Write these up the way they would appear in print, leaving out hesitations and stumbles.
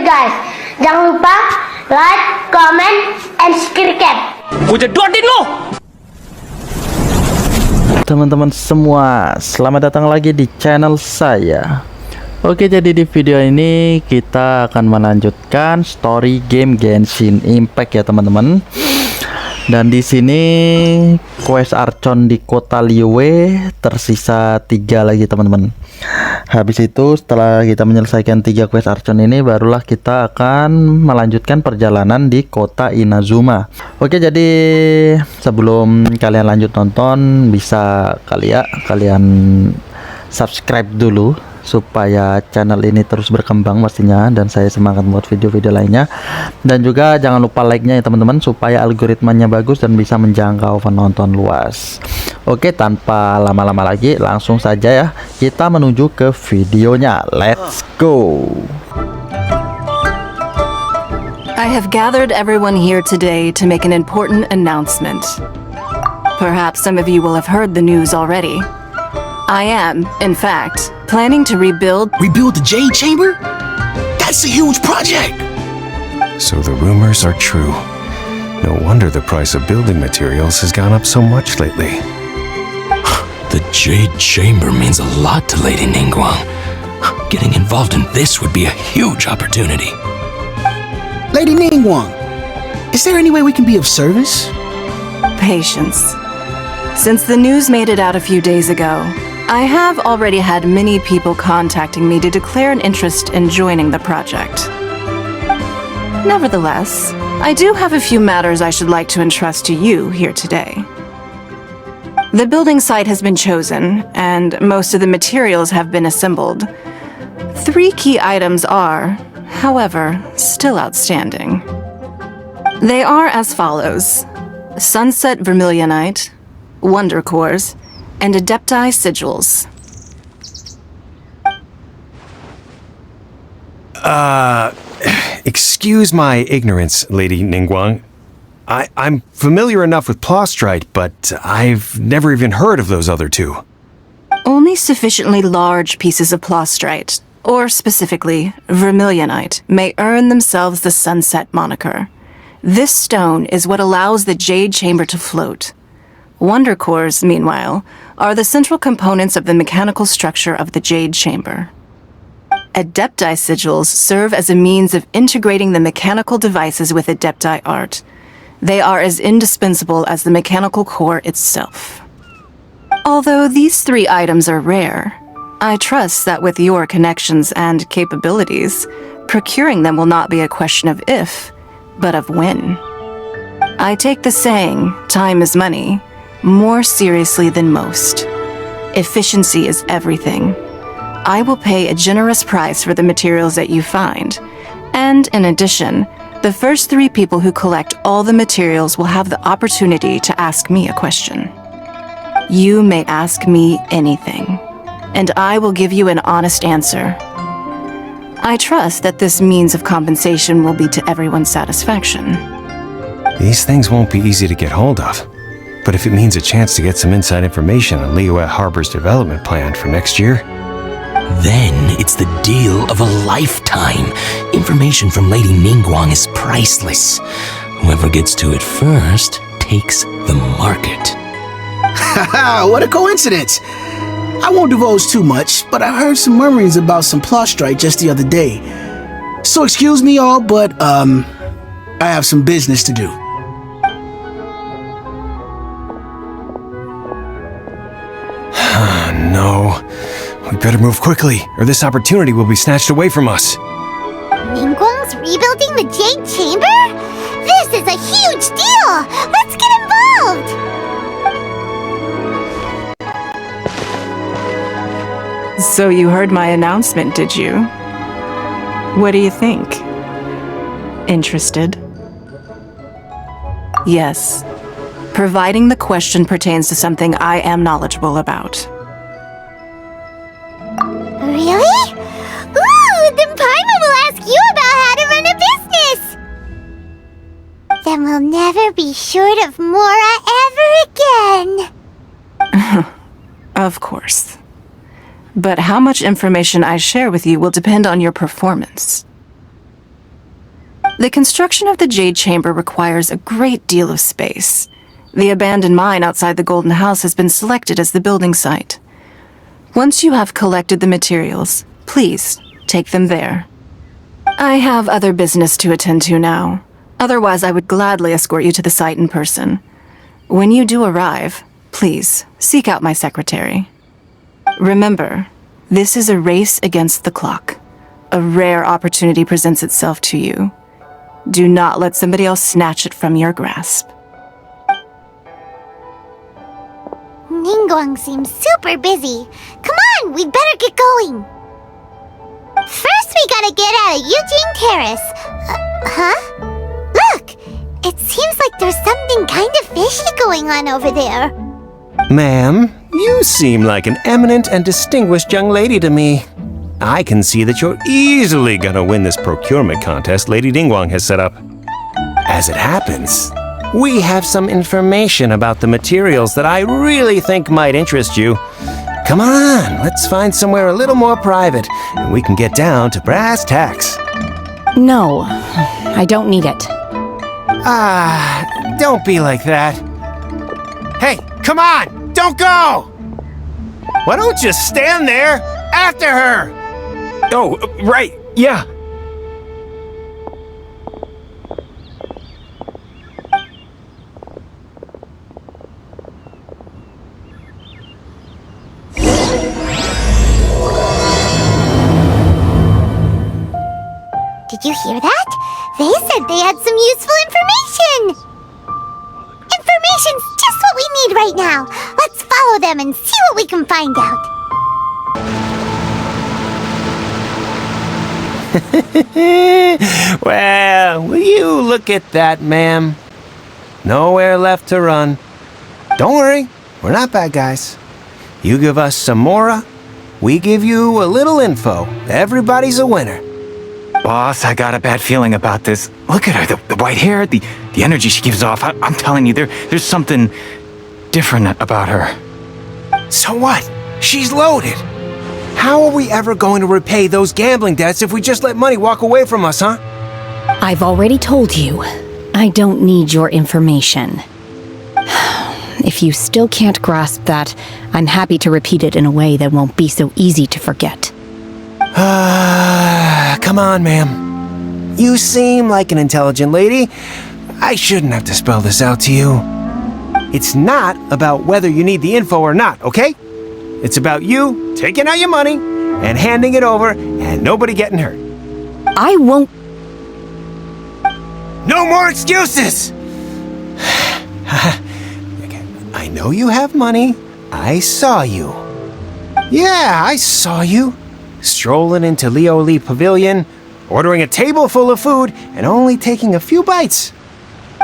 guys. Jangan lupa like, comment, and subscribe. Gue jedotin lo. Teman-teman semua, selamat datang lagi di channel saya. Oke, jadi di video ini kita akan melanjutkan story game Genshin Impact ya teman-teman. Dan di sini quest Archon di Kota Liyue tersisa 3 lagi teman-teman. Habis itu setelah kita menyelesaikan 3 quest Archon ini, barulah kita akan melanjutkan perjalanan di Kota Inazuma. Oke, jadi sebelum kalian lanjut nonton, bisa kalian subscribe dulu supaya channel ini terus berkembang pastinya, dan saya semangat buat video-video lainnya. Dan juga jangan lupa like-nya ya teman-teman, supaya algoritmanya bagus dan bisa menjangkau penonton luas. Oke, tanpa lama-lama lagi, langsung saja ya kita menuju ke videonya. Let's go. I have gathered everyone here today to make an important announcement. Perhaps some of you will have heard the news already. I am, in fact, planning to rebuild the Jade Chamber? That's a huge project! So the rumors are true. No wonder the price of building materials has gone up so much lately. The Jade Chamber means a lot to Lady Ningguang. Getting involved in this would be a huge opportunity. Lady Ningguang, is there any way we can be of service? patience. Since the news made it out a few days ago, I have already had many people contacting me to declare an interest in joining the project. Nevertheless, I do have a few matters I should like to entrust to you here today. The building site has been chosen, and most of the materials have been assembled. 3 key items are, however, still outstanding. They are as follows: Sunset Vermilionite, Wonder Cores, and Adepti Sigils. Excuse my ignorance, Lady Ningguang. I'm familiar enough with Plostrite, but I've never even heard of those other 2. Only sufficiently large pieces of Plostrite, or specifically Vermilionite, may earn themselves the Sunset moniker. This stone is what allows the Jade Chamber to float. Wonder Cores, meanwhile, are the central components of the mechanical structure of the Jade Chamber. Adepti Sigils serve as a means of integrating the mechanical devices with Adepti art. They are as indispensable as the mechanical core itself. Although these 3 items are rare, I trust that with your connections and capabilities, procuring them will not be a question of if, but of when. I take the saying, time is money, more seriously than most. Efficiency is everything. I will pay a generous price for the materials that you find, and in addition, the first 3 people who collect all the materials will have the opportunity to ask me a question. You may ask me anything, and I will give you an honest answer. I trust that this means of compensation will be to everyone's satisfaction. These things won't be easy to get hold of, but if it means a chance to get some inside information on Liyue Harbor's development plan for next year, Then it's the deal of a lifetime. Information from Lady Ningguang is priceless. Whoever gets to it first takes the market. Haha, what a coincidence! I won't divulge too much, but I heard some murmurings about some Plostrite just the other day. So excuse me all, but I have some business to do. no. We better move quickly, or this opportunity will be snatched away from us. Ningguang's rebuilding the Jade Chamber? This is a huge deal! Let's get involved! So you heard my announcement, did you? What do you think? Interested? Yes. Providing the question pertains to something I am knowledgeable about. Really? Ooh, then Paimon will ask you about how to run a business! Then we'll never be short of Mora ever again! Of course. But how much information I share with you will depend on your performance. The construction of the Jade Chamber requires a great deal of space. The abandoned mine outside the Golden House has been selected as the building site. Once you have collected the materials, please take them there. I have other business to attend to now. Otherwise, I would gladly escort you to the site in person. When you do arrive, please seek out my secretary. Remember, this is a race against the clock. A rare opportunity presents itself to you. Do not let somebody else snatch it from your grasp. Ningguang seems super busy. Come on, we'd better get going. First, we gotta get out of Eugene Terrace. Huh? Look! It seems like there's something kind of fishy going on over there. Ma'am, you seem like an eminent and distinguished young lady to me. I can see that you're easily gonna win this procurement contest Lady Ningguang has set up. As it happens, we have some information about the materials that I really think might interest you. Come on, let's find somewhere a little more private, and we can get down to brass tacks. No, I don't need it. Don't be like that. Hey, come on, don't go! Why don't you stand there after her? Oh, right, yeah. Did you hear that? They said they had some useful information! Information's just what we need right now. Let's follow them and see what we can find out. Well, will you look at that, ma'am? Nowhere left to run. Don't worry, we're not bad guys. You give us some mora, we give you a little info. Everybody's a winner. Boss, I got a bad feeling about this. Look at her, the white hair, the energy she gives off. I'm telling you, there's something different about her. So what? She's loaded. How are we ever going to repay those gambling debts if we just let money walk away from us, huh? I've already told you, I don't need your information. If you still can't grasp that, I'm happy to repeat it in a way that won't be so easy to forget. Come on, ma'am. You seem like an intelligent lady. I shouldn't have to spell this out to you. It's not about whether you need the info or not, okay? It's about you taking out your money and handing it over and nobody getting hurt. I won't. No more excuses! I know you have money. I saw you. Yeah, I saw you. Strolling into Liyue Pavilion, ordering a table full of food, and only taking a few bites.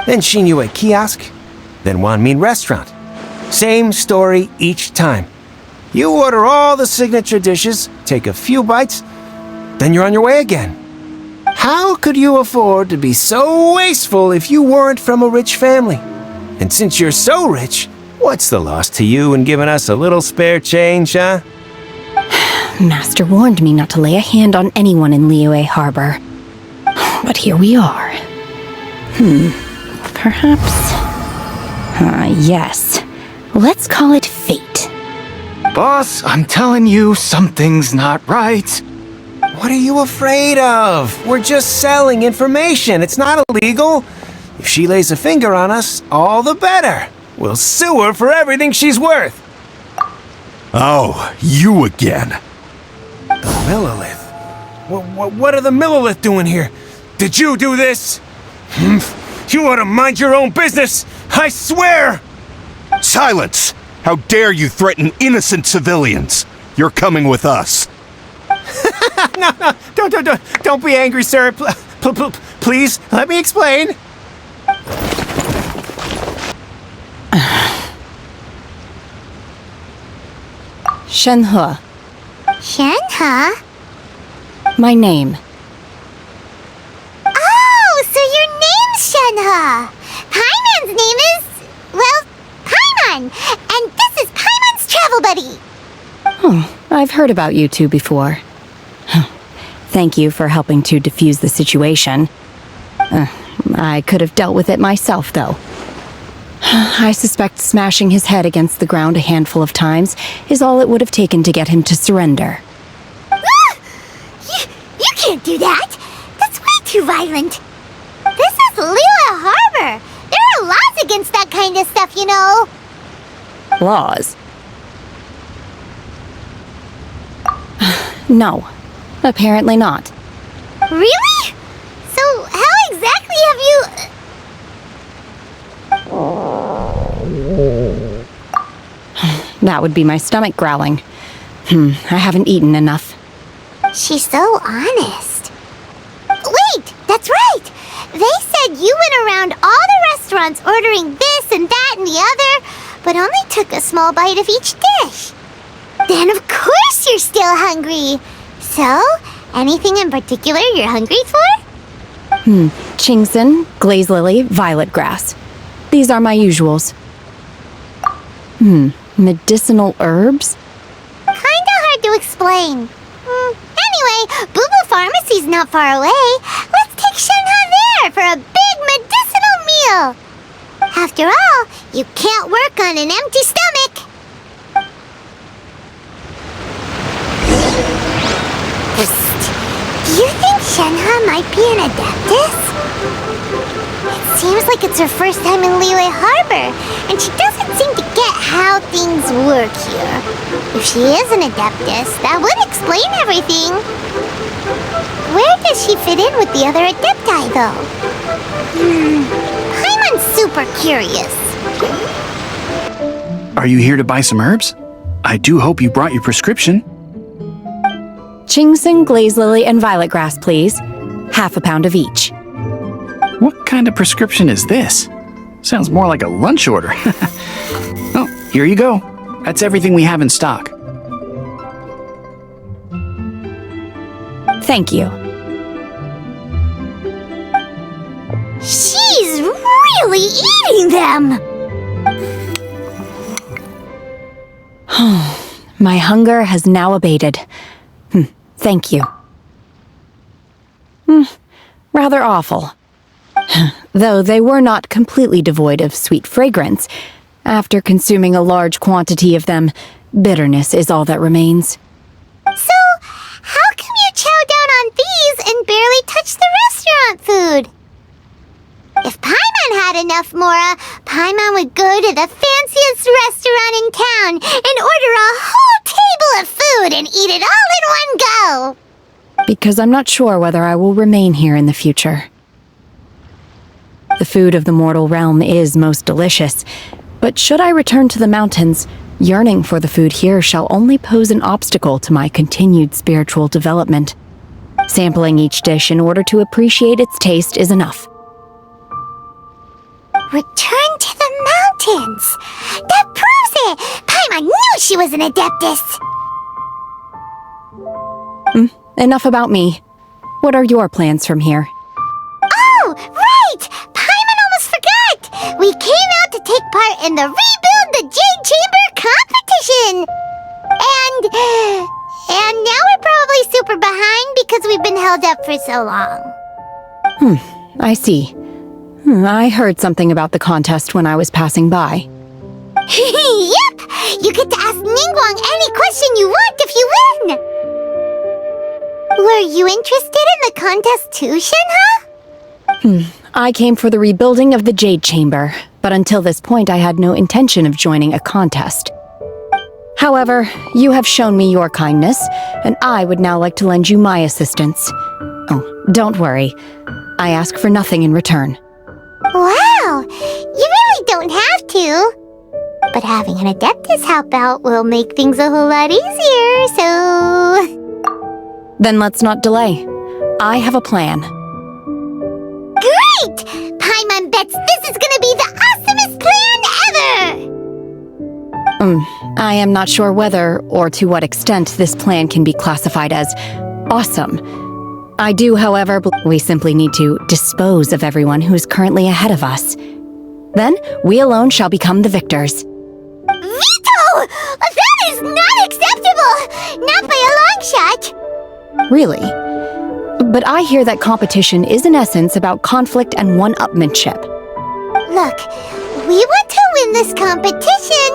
Then Xinyue Kiosk, then Wanmin Restaurant. Same story each time. You order all the signature dishes, take a few bites, then you're on your way again. How could you afford to be so wasteful if you weren't from a rich family? And since you're so rich, what's the loss to you in giving us a little spare change, huh? Master warned me not to lay a hand on anyone in Liyue Harbor. But here we are. Perhaps... yes. Let's call it fate. Boss, I'm telling you, something's not right. What are you afraid of? We're just selling information. It's not illegal. If she lays a finger on us, all the better. We'll sue her for everything she's worth. Oh, you again. The Millilith? What are the Millilith doing here? Did you do this? You ought to mind your own business! I swear! Silence! How dare you threaten innocent civilians? You're coming with us. No, don't be angry, sir. Please, let me explain. Shenhe, Shenhe? my name. Oh, so your name's Shenhe. Paimon's name is, well, Paimon. And this is Paimon's travel buddy. I've heard about you two before. Thank you for helping to defuse the situation. I could have dealt with it myself, though. I suspect smashing his head against the ground a handful of times is all it would have taken to get him to surrender. You can't do that! That's way too violent! This is Liyue Harbor! There are laws against that kind of stuff, you know! Laws? No, apparently not. Really? So how exactly have you... That would be my stomach growling. I haven't eaten enough. She's so honest. Wait, that's right! They said you went around all the restaurants ordering this and that and the other, but only took a small bite of each dish. Then of course you're still hungry. So, anything in particular you're hungry for? Chingson, glaze lily, violet grass. These are my usuals. Medicinal herbs? Kinda hard to explain. Anyway, Boo Boo Pharmacy's not far away. Let's take Shenhe there for a big medicinal meal. After all, you can't work on an empty stomach. Do you think Shenhe might be an adeptus? It seems like it's her first time in Liyue Harbor, and she doesn't seem to get how things work here. If she is an adeptus, that would explain everything. Where does she fit in with the other adepti, though? Paimon's super curious. Are you here to buy some herbs? I do hope you brought your prescription. Chingson, glaze lily, and violet grass, please. Half a pound of each. What kind of prescription is this? Sounds more like a lunch order. Oh, here you go. That's everything we have in stock. Thank you. She's really eating them! My hunger has now abated. Thank you. Rather awful. Though they were not completely devoid of sweet fragrance. After consuming a large quantity of them, bitterness is all that remains. So, how come you chow down on these and barely touch the restaurant food? If Paimon had enough mora, Paimon would go to the fanciest restaurant in town and order a whole table of food and eat it all in one go. Because I'm not sure whether I will remain here in the future. The food of the mortal realm is most delicious, but should I return to the mountains, yearning for the food here shall only pose an obstacle to my continued spiritual development. Sampling each dish in order to appreciate its taste is enough. Return to the mountains! That proves it! Paimon knew she was an adeptus! Enough about me. What are your plans from here? Oh, right! Paimon almost forgot! We came out to take part in the Rebuild the Jade Chamber competition! And now we're probably super behind because we've been held up for so long. I see. I heard something about the contest when I was passing by. Yep! You get to ask Ningguang any question you want if you win! Were you interested in the contest too, Shenhe? I came for the rebuilding of the Jade Chamber, but until this point I had no intention of joining a contest. However, you have shown me your kindness, and I would now like to lend you my assistance. Oh, don't worry. I ask for nothing in return. Wow! You really don't have to. But having an adeptus help out will make things a whole lot easier, so... Then let's not delay. I have a plan. Great! Paimon bets this is gonna be the awesomest plan ever! I am not sure whether or to what extent this plan can be classified as awesome. I do, however, believe we simply need to dispose of everyone who is currently ahead of us. Then, we alone shall become the victors. Veto! That is not acceptable! Not by a long shot! Really? But I hear that competition is in essence about conflict and one-upmanship. Look, we want to win this competition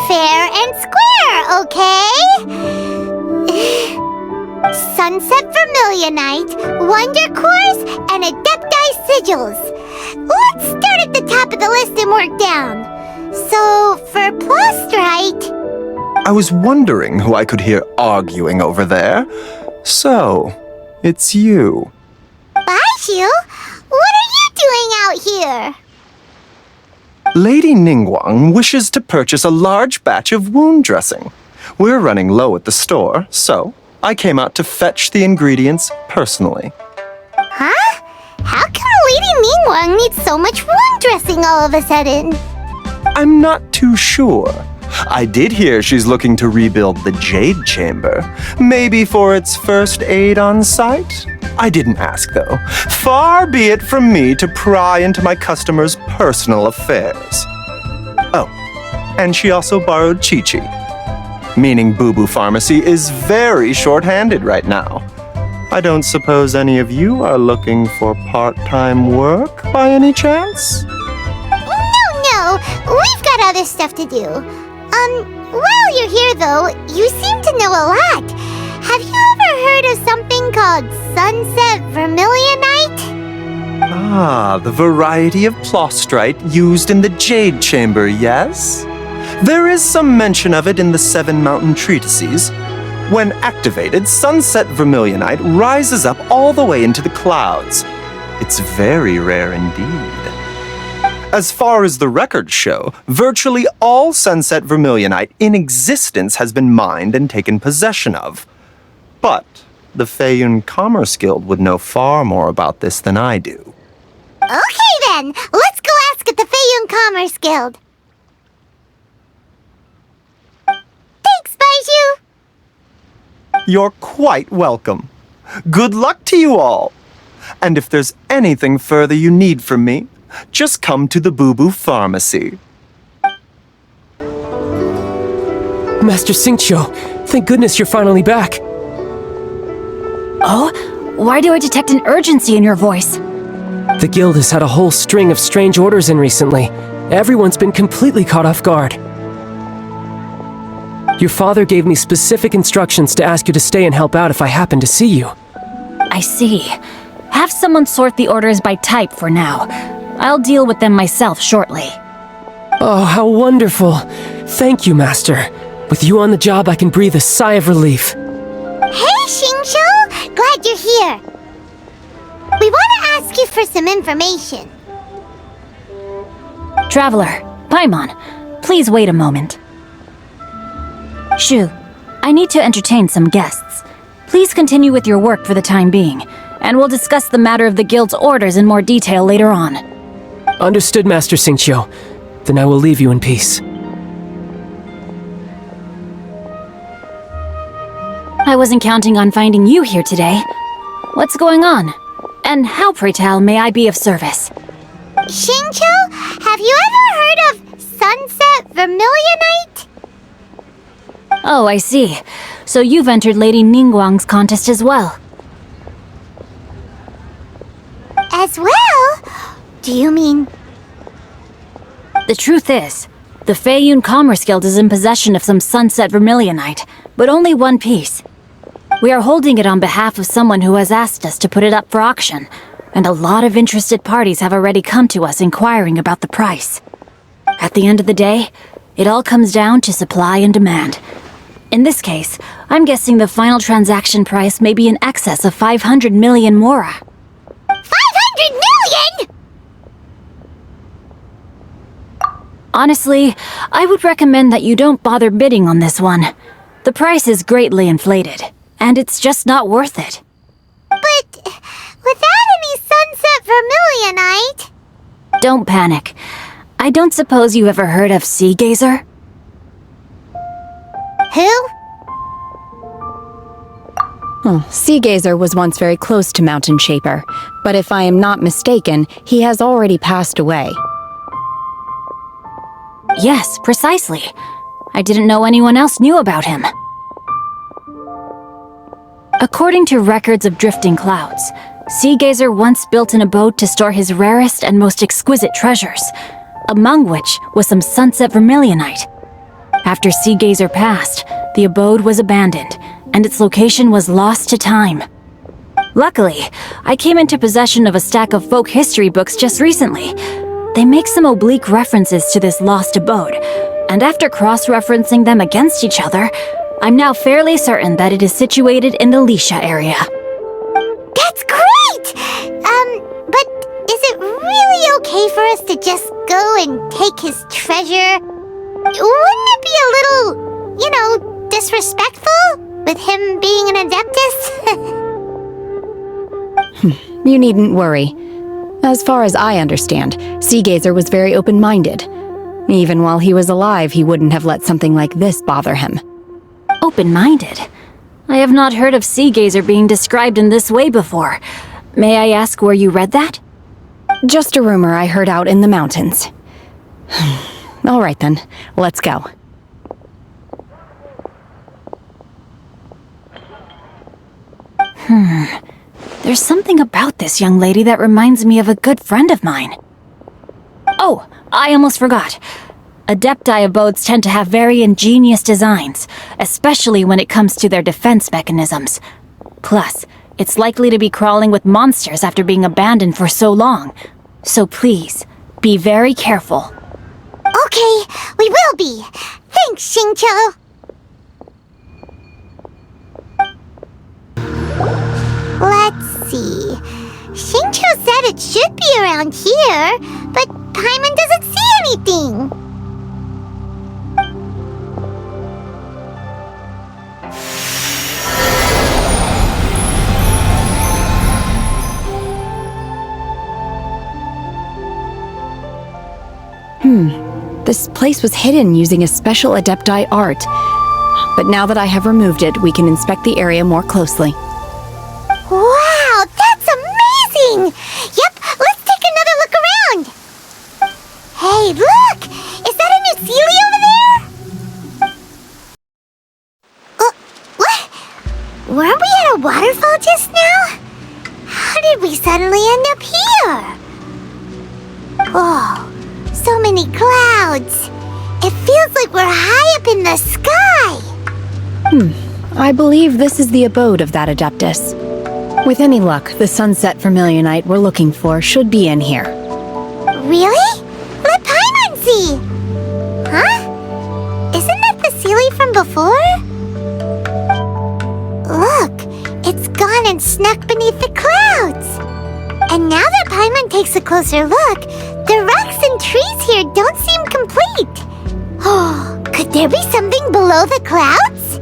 fair and square, okay? Sunset Vermilionite, Wonder Cores, and Adeptus Sigils. Let's start at the top of the list and work down. So, for Plustrite... I was wondering who I could hear arguing over there. So, it's you. Baishu, what are you doing out here? Lady Ningguang wishes to purchase a large batch of wound dressing. We're running low at the store, so I came out to fetch the ingredients personally. Huh? How come Lady Ningguang needs so much wound dressing all of a sudden? I'm not too sure. I did hear she's looking to rebuild the Jade Chamber. Maybe for its first aid on site? I didn't ask, though. Far be it from me to pry into my customers' personal affairs. Oh, and she also borrowed Chi-Chi. Meaning Boo Boo Pharmacy is very short-handed right now. I don't suppose any of you are looking for part-time work by any chance? No, we've got other stuff to do. While you're here though, you seem to know a lot. Have you ever heard of something called Sunset Vermilionite? Ah, the variety of Plustrite used in the Jade Chamber, yes? There is some mention of it in the Seven Mountain Treatises. When activated, Sunset Vermilionite rises up all the way into the clouds. It's very rare indeed. As far as the records show, virtually all Sunset Vermilionite in existence has been mined and taken possession of. But the Feiyun Commerce Guild would know far more about this than I do. Okay then, let's go ask at the Feiyun Commerce Guild. Thanks, Baishu. You're quite welcome. Good luck to you all. And if there's anything further you need from me, just come to the Boo Boo Pharmacy. Master Xingqiu, thank goodness you're finally back. Oh? Why do I detect an urgency in your voice? The guild has had a whole string of strange orders in recently. Everyone's been completely caught off guard. Your father gave me specific instructions to ask you to stay and help out if I happen to see you. I see. Have someone sort the orders by type for now. I'll deal with them myself shortly. Oh, how wonderful. Thank you, Master. With you on the job, I can breathe a sigh of relief. Hey, Xingqiu! Glad you're here. We want to ask you for some information. Traveler, Paimon, please wait a moment. Shu, I need to entertain some guests. Please continue with your work for the time being, and we'll discuss the matter of the guild's orders in more detail later on. Understood, Master Xingqiu. Then I will leave you in peace. I wasn't counting on finding you here today. What's going on? And how, pray tell, may I be of service? Xingqiu, have you ever heard of Sunset Vermilionite? Oh, I see. So you've entered Lady Ningguang's contest as well. As well? Do you mean... The truth is, the Feiyun Commerce Guild is in possession of some Sunset Vermilionite, but only one piece. We are holding it on behalf of someone who has asked us to put it up for auction, and a lot of interested parties have already come to us inquiring about the price. At the end of the day, it all comes down to supply and demand. In this case, I'm guessing the final transaction price may be in excess of 500 million mora. 500 million?! Honestly, I would recommend that you don't bother bidding on this one. The price is greatly inflated, and it's just not worth it. But without any Sunset Vermilionite... Don't panic. I don't suppose you ever heard of Sea Gazer? Who? Sea Gazer was once very close to Mountain Shaper, but if I am not mistaken, he has already passed away. Yes, precisely. I didn't know anyone else knew about him. According to records of drifting clouds, Seagazer once built an abode to store his rarest and most exquisite treasures, among which was some sunset vermilionite. After Seagazer passed, the abode was abandoned, and its location was lost to time. Luckily, I came into possession of a stack of folk history books just recently. They make some oblique references to this lost abode, and after cross-referencing them against each other, I'm now fairly certain that it is situated in the Liyue area. That's great! But is it really okay for us to just go and take his treasure? Wouldn't it be a little, disrespectful with him being an adeptus? You needn't worry. As far as I understand, Seagazer was very open-minded. Even while he was alive, he wouldn't have let something like this bother him. Open-minded? I have not heard of Seagazer being described in this way before. May I ask where you read that? Just a rumor I heard out in the mountains. All right then, let's go. There's something about this young lady that reminds me of a good friend of mine. Oh, I almost forgot. Adepti abodes tend to have very ingenious designs, especially when it comes to their defense mechanisms. Plus, it's likely to be crawling with monsters after being abandoned for so long. So please, be very careful. Okay, we will be. Thanks, Xingqiu. Let's see. Xingqiu said it should be around here, but Paimon doesn't see anything. This place was hidden using a special Adepti art. But now that I have removed it, we can inspect the area more closely. Wow, that's amazing! Yep, let's take another look around. Hey, look! Is that a new Sealy over there? What? Weren't we at a waterfall just now? How did we suddenly end up here? Oh, so many clouds. It feels like we're high up in the sky. I believe this is the abode of that Adeptus. With any luck, the sunset vermilionite we're looking for should be in here. Really? Let Paimon see! Huh? Isn't that the Sealy from before? Look, it's gone and snuck beneath the clouds. And now that Paimon takes a closer look, the rocks and trees here don't seem complete. Oh, could there be something below the clouds?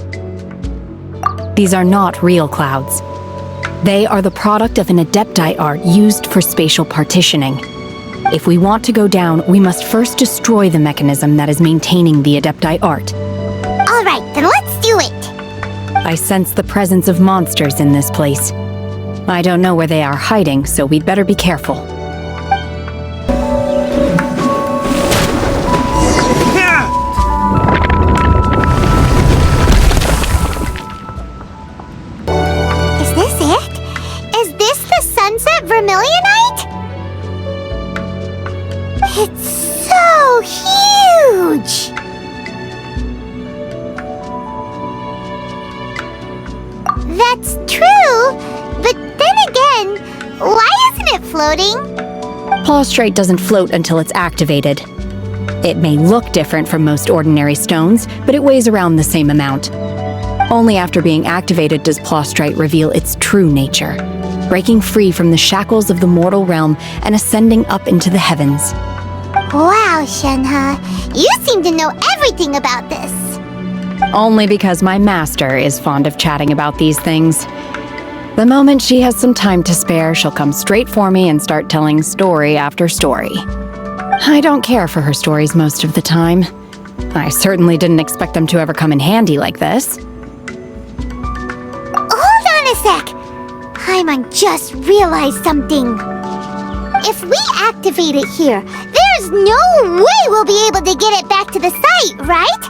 These are not real clouds. They are the product of an Adepti art used for spatial partitioning. If we want to go down, we must first destroy the mechanism that is maintaining the Adepti art. All right, then let's do it. I sense the presence of monsters in this place. I don't know where they are hiding, so we'd better be careful. Is this it? Is this the sunset vermilionite? It's so huge! That's true, but then again, why isn't it floating? Plaustrite doesn't float until it's activated. It may look different from most ordinary stones, but it weighs around the same amount. Only after being activated does Plaustrite reveal its true nature, breaking free from the shackles of the mortal realm and ascending up into the heavens. Wow, Shenhe, you seem to know everything about this. Only because my master is fond of chatting about these things. The moment she has some time to spare, she'll come straight for me and start telling story after story. I don't care for her stories most of the time. I certainly didn't expect them to ever come in handy like this. Hold on a sec. Paimon just realized something. If we activate it here, there's no way we'll be able to get it back to the site, right?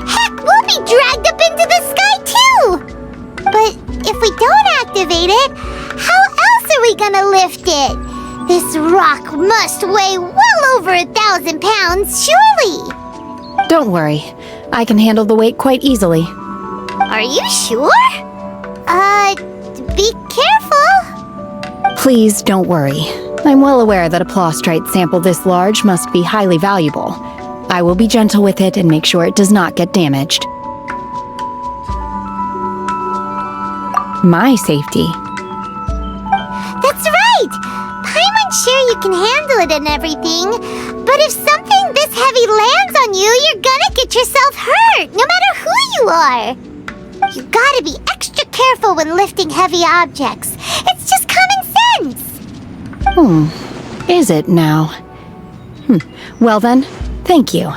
Heck, we'll be dragged up into the sky too! But if we don't activate it, how else are we gonna lift it? This rock must weigh well over 1,000 pounds, surely. Don't worry. I can handle the weight quite easily. Are you sure? Be careful. Please don't worry. I'm well aware that a plostrite sample this large must be highly valuable. I will be gentle with it and make sure it does not get damaged. My safety. That's right! Paimon's sure you can handle it and everything, but if something this heavy lands on you, you're gonna get yourself hurt, no matter who you are. You gotta be extra careful when lifting heavy objects. It's just common sense. Is it now? Well then, thank you.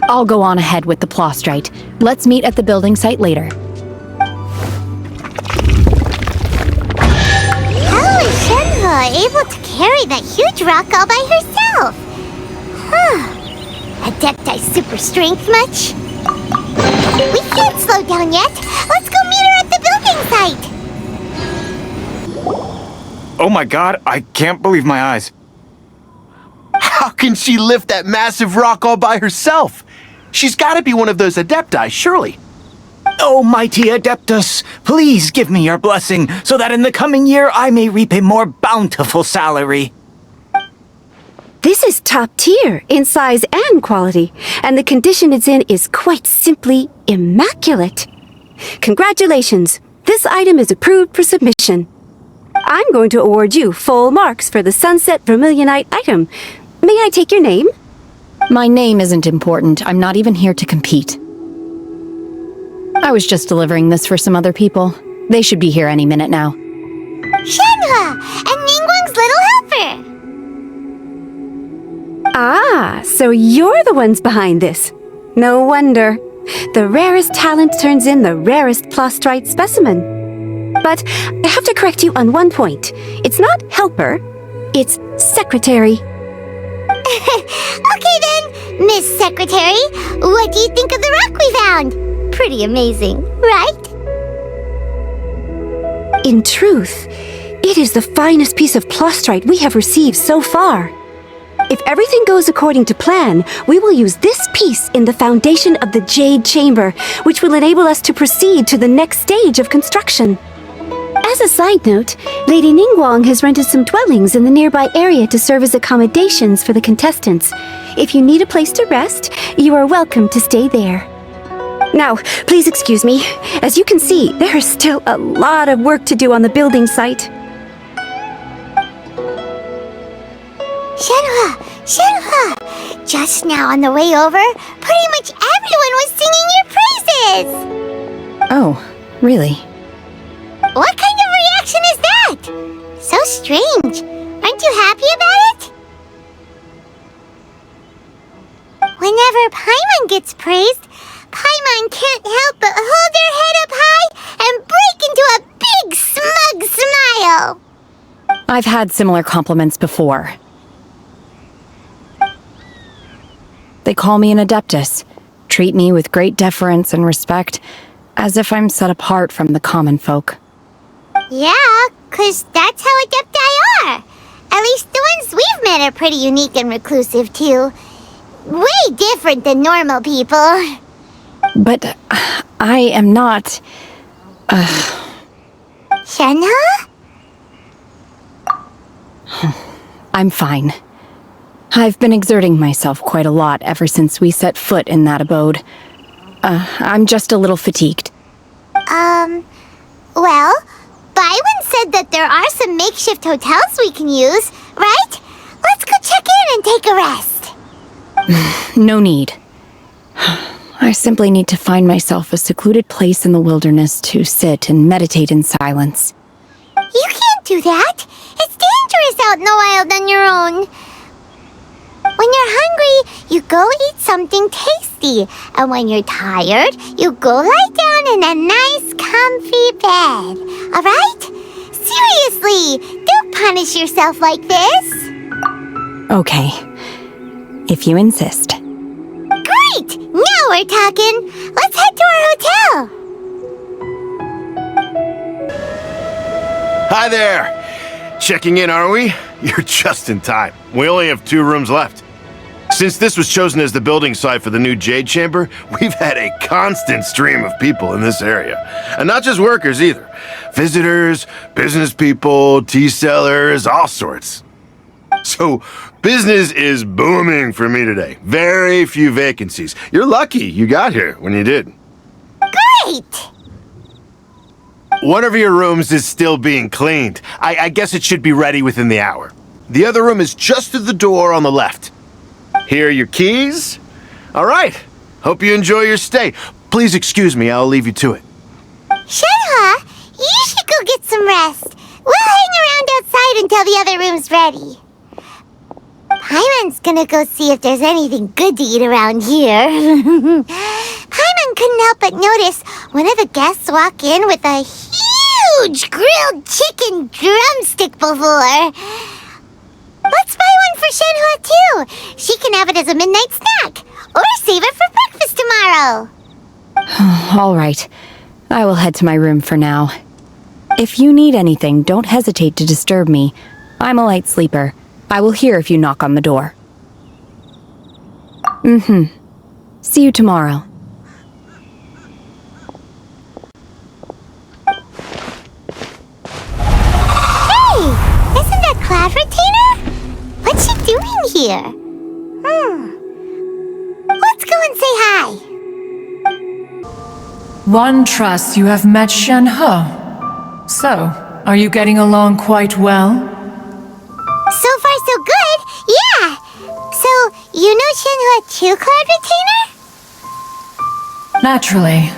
I'll go on ahead with the plostrite. Let's meet at the building site later. How is Shenhe able to carry that huge rock all by herself? Adepti super strength much? We can't slow down yet. Let's go meet her at the building site. Oh my god, I can't believe my eyes. How can she lift that massive rock all by herself? She's got to be one of those adepti, surely. Oh, mighty adeptus, please give me your blessing so that in the coming year I may reap a more bountiful salary. This is top tier in size and quality, and the condition it's in is quite simply immaculate. Congratulations, this item is approved for submission. I'm going to award you full marks for the Sunset Vermilionite item. May I take your name? My name isn't important. I'm not even here to compete. I was just delivering this for some other people. They should be here any minute now. Shenhe and Ningguang's little helper. Ah, so you're the ones behind this. No wonder. The rarest talent turns in the rarest plostrite specimen. But I have to correct you on one point. It's not helper, it's secretary. Okay then, Miss Secretary, what do you think of the rock we found? Pretty amazing, right? In truth, it is the finest piece of plostrite we have received so far. If everything goes according to plan, we will use this piece in the foundation of the Jade Chamber, which will enable us to proceed to the next stage of construction. As a side note, Lady Ningguang has rented some dwellings in the nearby area to serve as accommodations for the contestants. If you need a place to rest, you are welcome to stay there. Now, please excuse me. As you can see, there is still a lot of work to do on the building site. Shenhe! Just now on the way over, pretty much everyone was singing your praises! Oh, really? What kind of reaction is that? So strange. Aren't you happy about it? Whenever Paimon gets praised, Paimon can't help but hold her head up high and break into a big smug smile. I've had similar compliments before. They call me an adeptus, treat me with great deference and respect, as if I'm set apart from the common folk. Yeah, 'cause that's how adepti are. At least the ones we've met are pretty unique and reclusive, too. Way different than normal people. But I am not... Shenhe? I'm fine. I've been exerting myself quite a lot ever since we set foot in that abode. I'm just a little fatigued. Well, Byron said that there are some makeshift hotels we can use, right? Let's go check in and take a rest. No need. I simply need to find myself a secluded place in the wilderness to sit and meditate in silence. You can't do that. It's dangerous out in the wild on your own. When you're hungry, you go eat something tasty. And when you're tired, you go lie down in a nice, comfy bed. Alright? Seriously, don't punish yourself like this. Okay. If you insist. Great! Now we're talking. Let's head to our hotel. Hi there! Checking in, are we? You're just in time. We only have 2 rooms left. Since this was chosen as the building site for the new Jade Chamber, we've had a constant stream of people in this area. And not just workers either. Visitors, business people, tea sellers, all sorts. So, business is booming for me today. Very few vacancies. You're lucky you got here when you did. Great! One of your rooms is still being cleaned. I guess it should be ready within the hour. The other room is just through the door on the left. Here are your keys. All right. Hope you enjoy your stay. Please excuse me, I'll leave you to it. Shenhe, you should go get some rest. We'll hang around outside until the other room's ready. Paimon's gonna go see if there's anything good to eat around here. Paimon couldn't help but notice one of the guests walk in with a huge grilled chicken drumstick before. Let's buy one for Shenhe too. She can have it as a midnight snack. Or save it for breakfast tomorrow. All right. I will head to my room for now. If you need anything, don't hesitate to disturb me. I'm a light sleeper. I will hear if you knock on the door. See you tomorrow. Hey! Isn't that Cloud Retainer? What's she doing here? Let's go and say hi. One trusts you have met Shenhe. So, are you getting along quite well? So far, so good. Yeah. So, you know Shenhe too, Cloud Retainer? Naturally.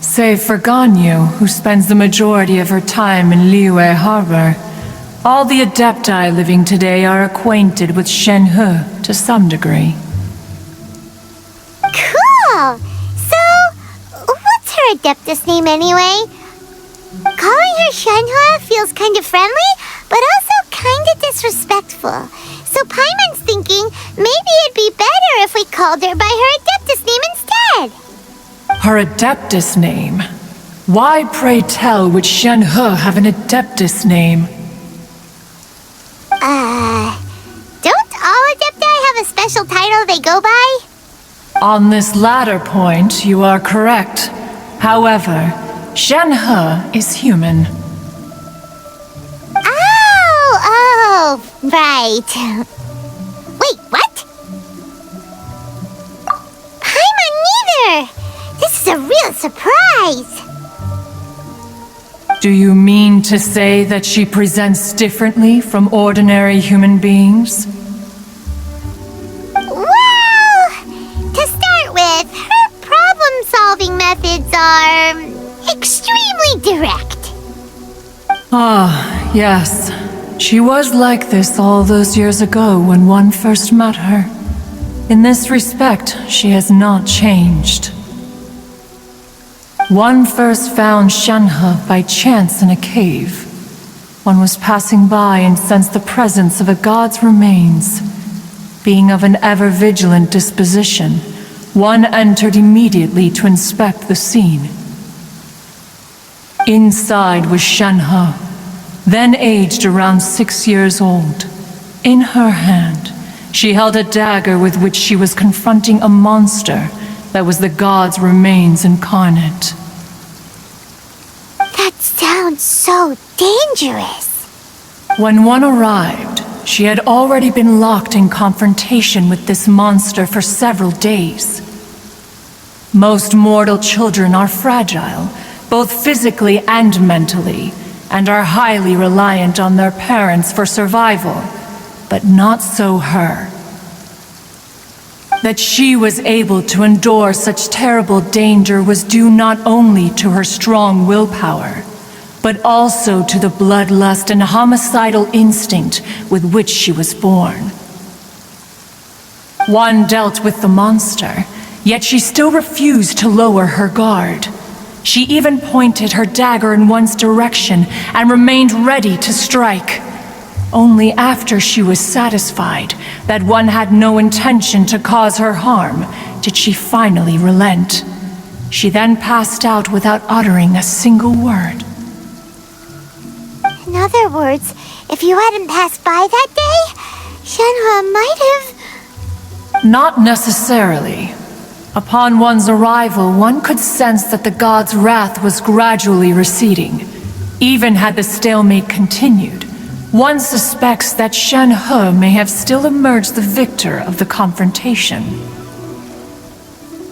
Save for Ganyu, who spends the majority of her time in Liyue Harbor. All the adepti living today are acquainted with Shenhe to some degree. Cool. So, what's her adeptus name anyway? Calling her Shenhe feels kind of friendly, but also kind of disrespectful. So Paimon's thinking maybe it'd be better if we called her by her adeptus name instead. Her adeptus name? Why, pray tell, would Shenhe have an adeptus name? Don't all adepti have a special title they go by? On this latter point, you are correct. However, Shenhe is human. Oh, right. Wait, what? Paimon neither! This is a real surprise! Do you mean to say that she presents differently from ordinary human beings? Well, to start with, her problem-solving methods are extremely direct. Ah, yes. She was like this all those years ago when one first met her. In this respect, she has not changed. One first found Shenhe by chance in a cave. One was passing by and sensed the presence of a god's remains. Being of an ever-vigilant disposition, one entered immediately to inspect the scene. Inside was Shenhe, then aged around 6 years old. In her hand, she held a dagger with which she was confronting a monster that was the god's remains incarnate. That sounds so dangerous. When one arrived, she had already been locked in confrontation with this monster for several days. Most mortal children are fragile, both physically and mentally, and are highly reliant on their parents for survival, but not so her. That she was able to endure such terrible danger was due not only to her strong willpower, but also to the bloodlust and homicidal instinct with which she was born. One dealt with the monster, yet she still refused to lower her guard. She even pointed her dagger in one's direction and remained ready to strike. Only after she was satisfied that one had no intention to cause her harm did she finally relent. She then passed out without uttering a single word. And other words, if you hadn't passed by that day, Shenhua might have... Not necessarily. Upon one's arrival, one could sense that the god's wrath was gradually receding. Even had the stalemate continued, one suspects that Shenhe may have still emerged the victor of the confrontation.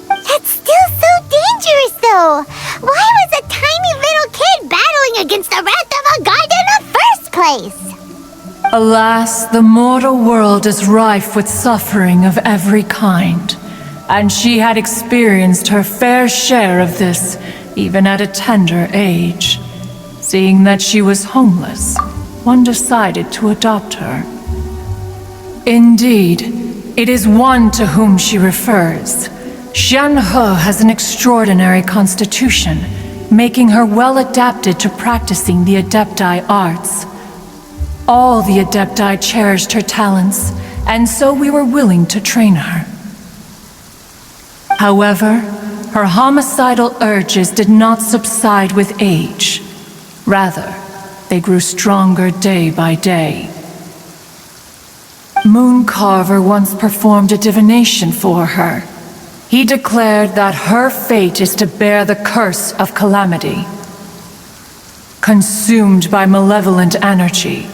That's still so dangerous, though! Why was a tiny little kid battling against the wrath of a god in the first place? Alas, the mortal world is rife with suffering of every kind, and she had experienced her fair share of this, even at a tender age. Seeing that she was homeless, one decided to adopt her. Indeed, it is one to whom she refers. Shenhe has an extraordinary constitution, making her well adapted to practicing the Adepti arts. All the Adepti cherished her talents, and so we were willing to train her. However, her homicidal urges did not subside with age. Rather, they grew stronger day by day. Mooncarver once performed a divination for her. He declared that her fate is to bear the curse of calamity. Consumed by malevolent energy,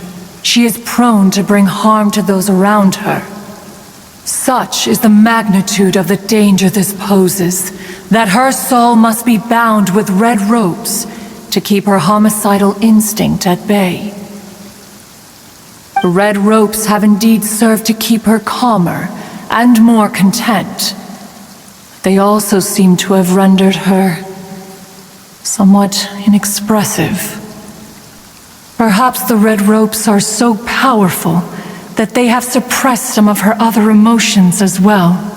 she is prone to bring harm to those around her. Such is the magnitude of the danger this poses, that her soul must be bound with red ropes to keep her homicidal instinct at bay. The red ropes have indeed served to keep her calmer and more content. They also seem to have rendered her somewhat inexpressive. Perhaps the red ropes are so powerful that they have suppressed some of her other emotions as well.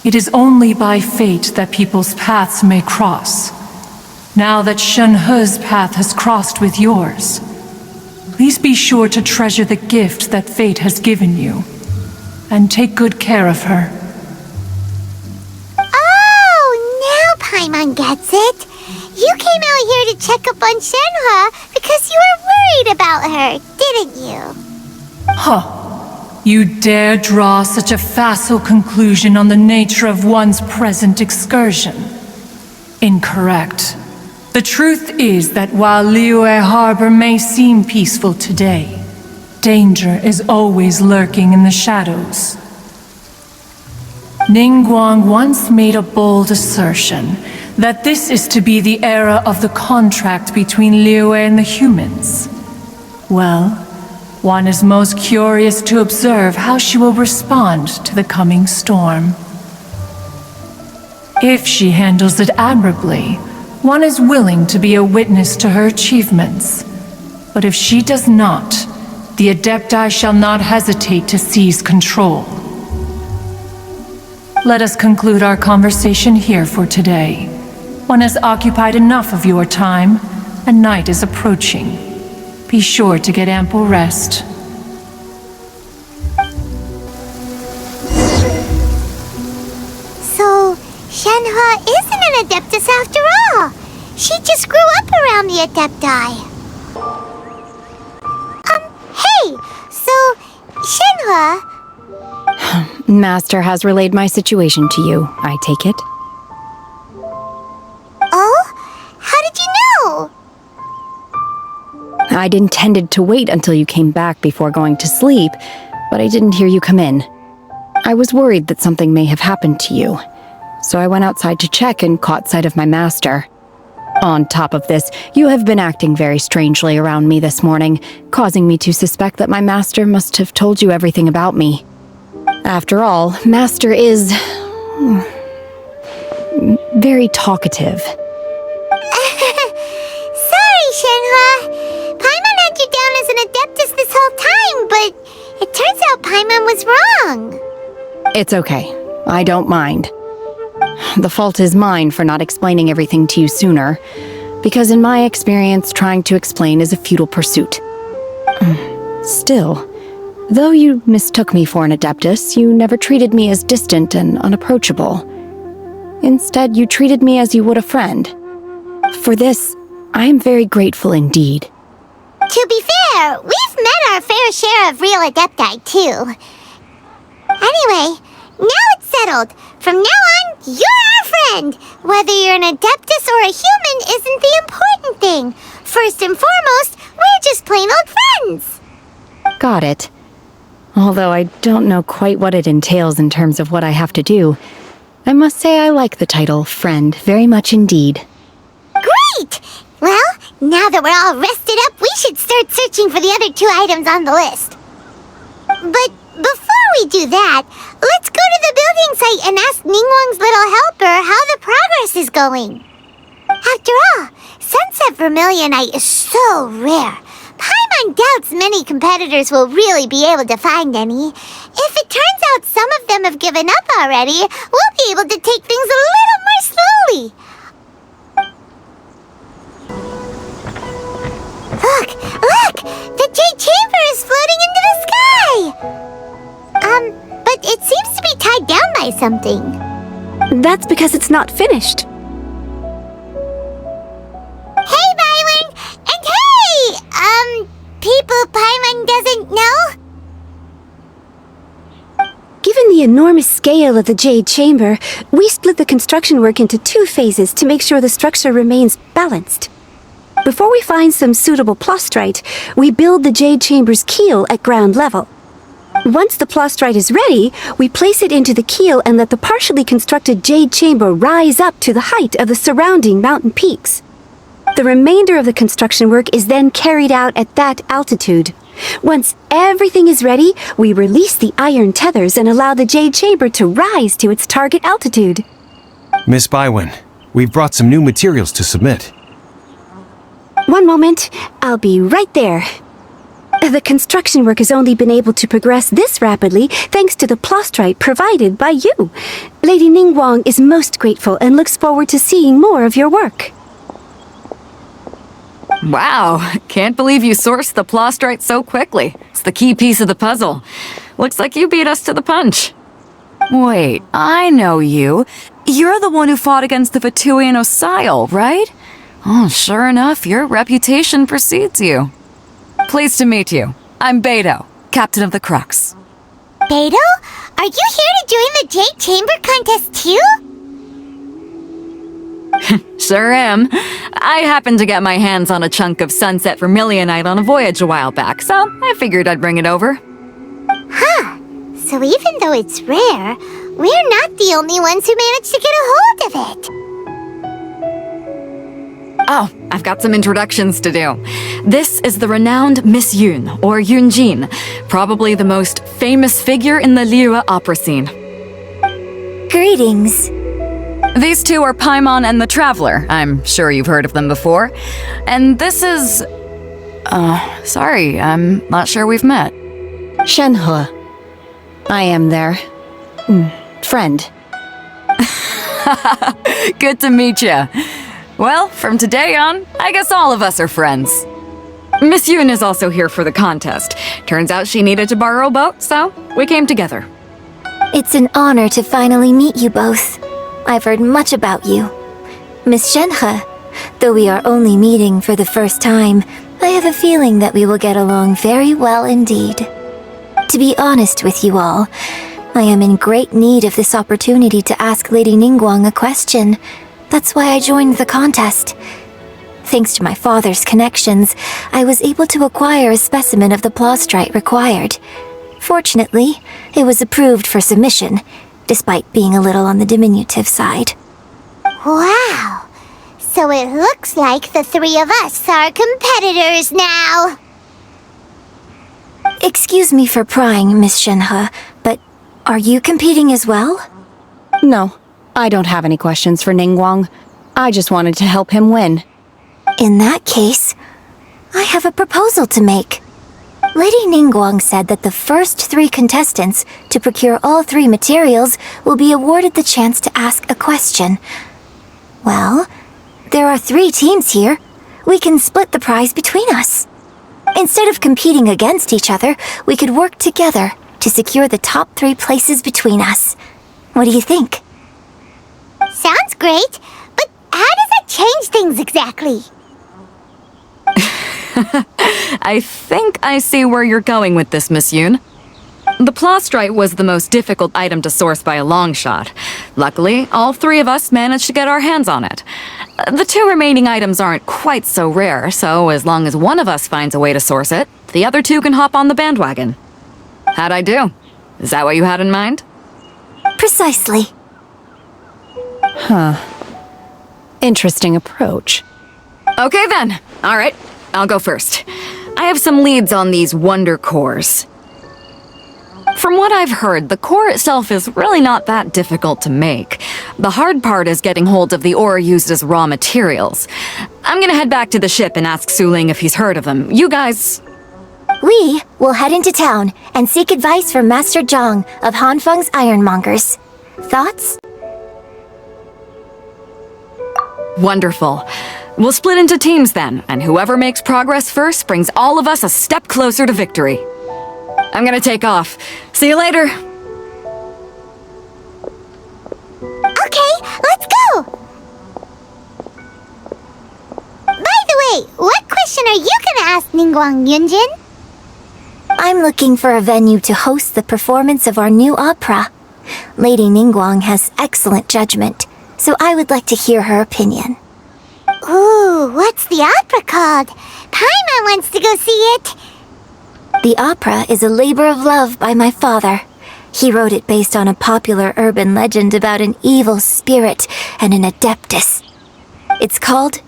It is only by fate that people's paths may cross. Now that Shenhe's path has crossed with yours, please be sure to treasure the gift that fate has given you, and take good care of her. Oh, now Paimon gets it. You came out here to check up on Shenhe because you were worried about her, didn't you? Huh. You dare draw such a facile conclusion on the nature of one's present excursion? Incorrect. The truth is that while Liyue Harbor may seem peaceful today, danger is always lurking in the shadows. Ningguang once made a bold assertion that this is to be the era of the contract between Liyue and the humans. Well, one is most curious to observe how she will respond to the coming storm. If she handles it admirably, one is willing to be a witness to her achievements. But if she does not, the Adepti shall not hesitate to seize control. Let us conclude our conversation here for today. One has occupied enough of your time, and night is approaching. Be sure to get ample rest. So, Shenhe isn't an adeptus after all. She just grew up around the Adepti. Hey! So, Shenhe... Master has relayed my situation to you, I take it? Oh? How did you know? I'd intended to wait until you came back before going to sleep, but I didn't hear you come in. I was worried that something may have happened to you, so I went outside to check and caught sight of my master. On top of this, you have been acting very strangely around me this morning, causing me to suspect that my master must have told you everything about me. After all, Master is... very talkative. Sorry, Shenhe. Paimon had you down as an adeptus this whole time, but it turns out Paimon was wrong. It's okay. I don't mind. The fault is mine for not explaining everything to you sooner, because in my experience, trying to explain is a futile pursuit. Still, Though you mistook me for an adeptus, you never treated me as distant and unapproachable. Instead, you treated me as you would a friend. For this, I am very grateful indeed. To be fair, we've met our fair share of real adepti, too. Anyway, now it's settled. From now on, you're our friend. Whether you're an adeptus or a human isn't the important thing. First and foremost, we're just plain old friends. Got it. Although I don't know quite what it entails in terms of what I have to do, I must say I like the title friend very much indeed. Great! Well, now that we're all rested up, we should start searching for the other 2 items on the list. But before we do that, let's go to the building site and ask Ningguang's little helper how the progress is going. After all, Sunset Vermilionite is so rare. Paimon doubts many competitors will really be able to find any. If it turns out some of them have given up already, we'll be able to take things a little more slowly. Look! The Jade Chamber is floating into the sky! But it seems to be tied down by something. That's because it's not finished. Hey, Byron! And hey! People Paimon doesn't know? Given the enormous scale of the Jade Chamber, we split the construction work into 2 phases to make sure the structure remains balanced. Before we find some suitable plastrite, we build the Jade Chamber's keel at ground level. Once the plastrite is ready, we place it into the keel and let the partially constructed Jade Chamber rise up to the height of the surrounding mountain peaks. The remainder of the construction work is then carried out at that altitude. Once everything is ready, we release the iron tethers and allow the Jade Chamber to rise to its target altitude. Miss Bywin, we've brought some new materials to submit. One moment, I'll be right there. The construction work has only been able to progress this rapidly thanks to the plastrite provided by you. Lady Ningguang is most grateful and looks forward to seeing more of your work. Wow, can't believe you sourced the plastrite so quickly. It's the key piece of the puzzle. Looks like you beat us to the punch. Wait, I know you. You're the one who fought against the Vatuian Osile, right? Oh, sure enough, your reputation precedes you. Pleased to meet you. I'm Beto, captain of the Crux. Beto? Are you here to join the Jade Chamber contest too? Sure am. I happened to get my hands on a chunk of Sunset Vermilionite on a voyage a while back, so I figured I'd bring it over. Huh. So even though it's rare, we're not the only ones who managed to get a hold of it. Oh, I've got some introductions to do. This is the renowned Miss Yun, or Yunjin, probably the most famous figure in the Liyue opera scene. Greetings. These 2 are Paimon and the Traveler. I'm sure you've heard of them before. And this is... sorry, I'm not sure we've met. Shenhe. I am their... friend. Good to meet you. Well, from today on, I guess all of us are friends. Miss Yun is also here for the contest. Turns out she needed to borrow a boat, so we came together. It's an honor to finally meet you both. I've heard much about you. Miss Shenhe, though we are only meeting for the first time, I have a feeling that we will get along very well indeed. To be honest with you all, I am in great need of this opportunity to ask Lady Ningguang a question. That's why I joined the contest. Thanks to my father's connections, I was able to acquire a specimen of the plastrite required. Fortunately, it was approved for submission, despite being a little on the diminutive side. Wow! So it looks like the 3 of us are competitors now! Excuse me for prying, Miss Shenhe, but are you competing as well? No, I don't have any questions for Ningguang. I just wanted to help him win. In that case, I have a proposal to make. Lady Ningguang said that the first 3 contestants to procure all 3 materials will be awarded the chance to ask a question. Well, there are 3 teams here. We can split the prize between us. Instead of competing against each other, we could work together to secure the top 3 places between us. What do you think? Sounds great, but how does that change things exactly? I think I see where you're going with this, Miss Yoon. The plastrite was the most difficult item to source by a long shot. Luckily, all 3 of us managed to get our hands on it. The 2 remaining items aren't quite so rare, so as long as one of us finds a way to source it, the other 2 can hop on the bandwagon. How'd I do? Is that what you had in mind? Precisely. Huh. Interesting approach. Okay then. All right, I'll go first. I have some leads on these wonder cores. From what I've heard, the core itself is really not that difficult to make. The hard part is getting hold of the ore used as raw materials. I'm gonna head back to the ship and ask Suling if he's heard of them. You guys... We will head into town and seek advice from Master Zhang of Hanfeng's Ironmongers. Thoughts? Wonderful. We'll split into teams then, and whoever makes progress first brings all of us a step closer to victory. I'm gonna take off. See you later. Okay, let's go! By the way, what question are you gonna ask Ningguang, Yunjin? I'm looking for a venue to host the performance of our new opera. Lady Ningguang has excellent judgment, so I would like to hear her opinion. Ooh, what's the opera called? Paimon wants to go see it. The opera is a labor of love by my father. He wrote it based on a popular urban legend about an evil spirit and an adeptus. It's called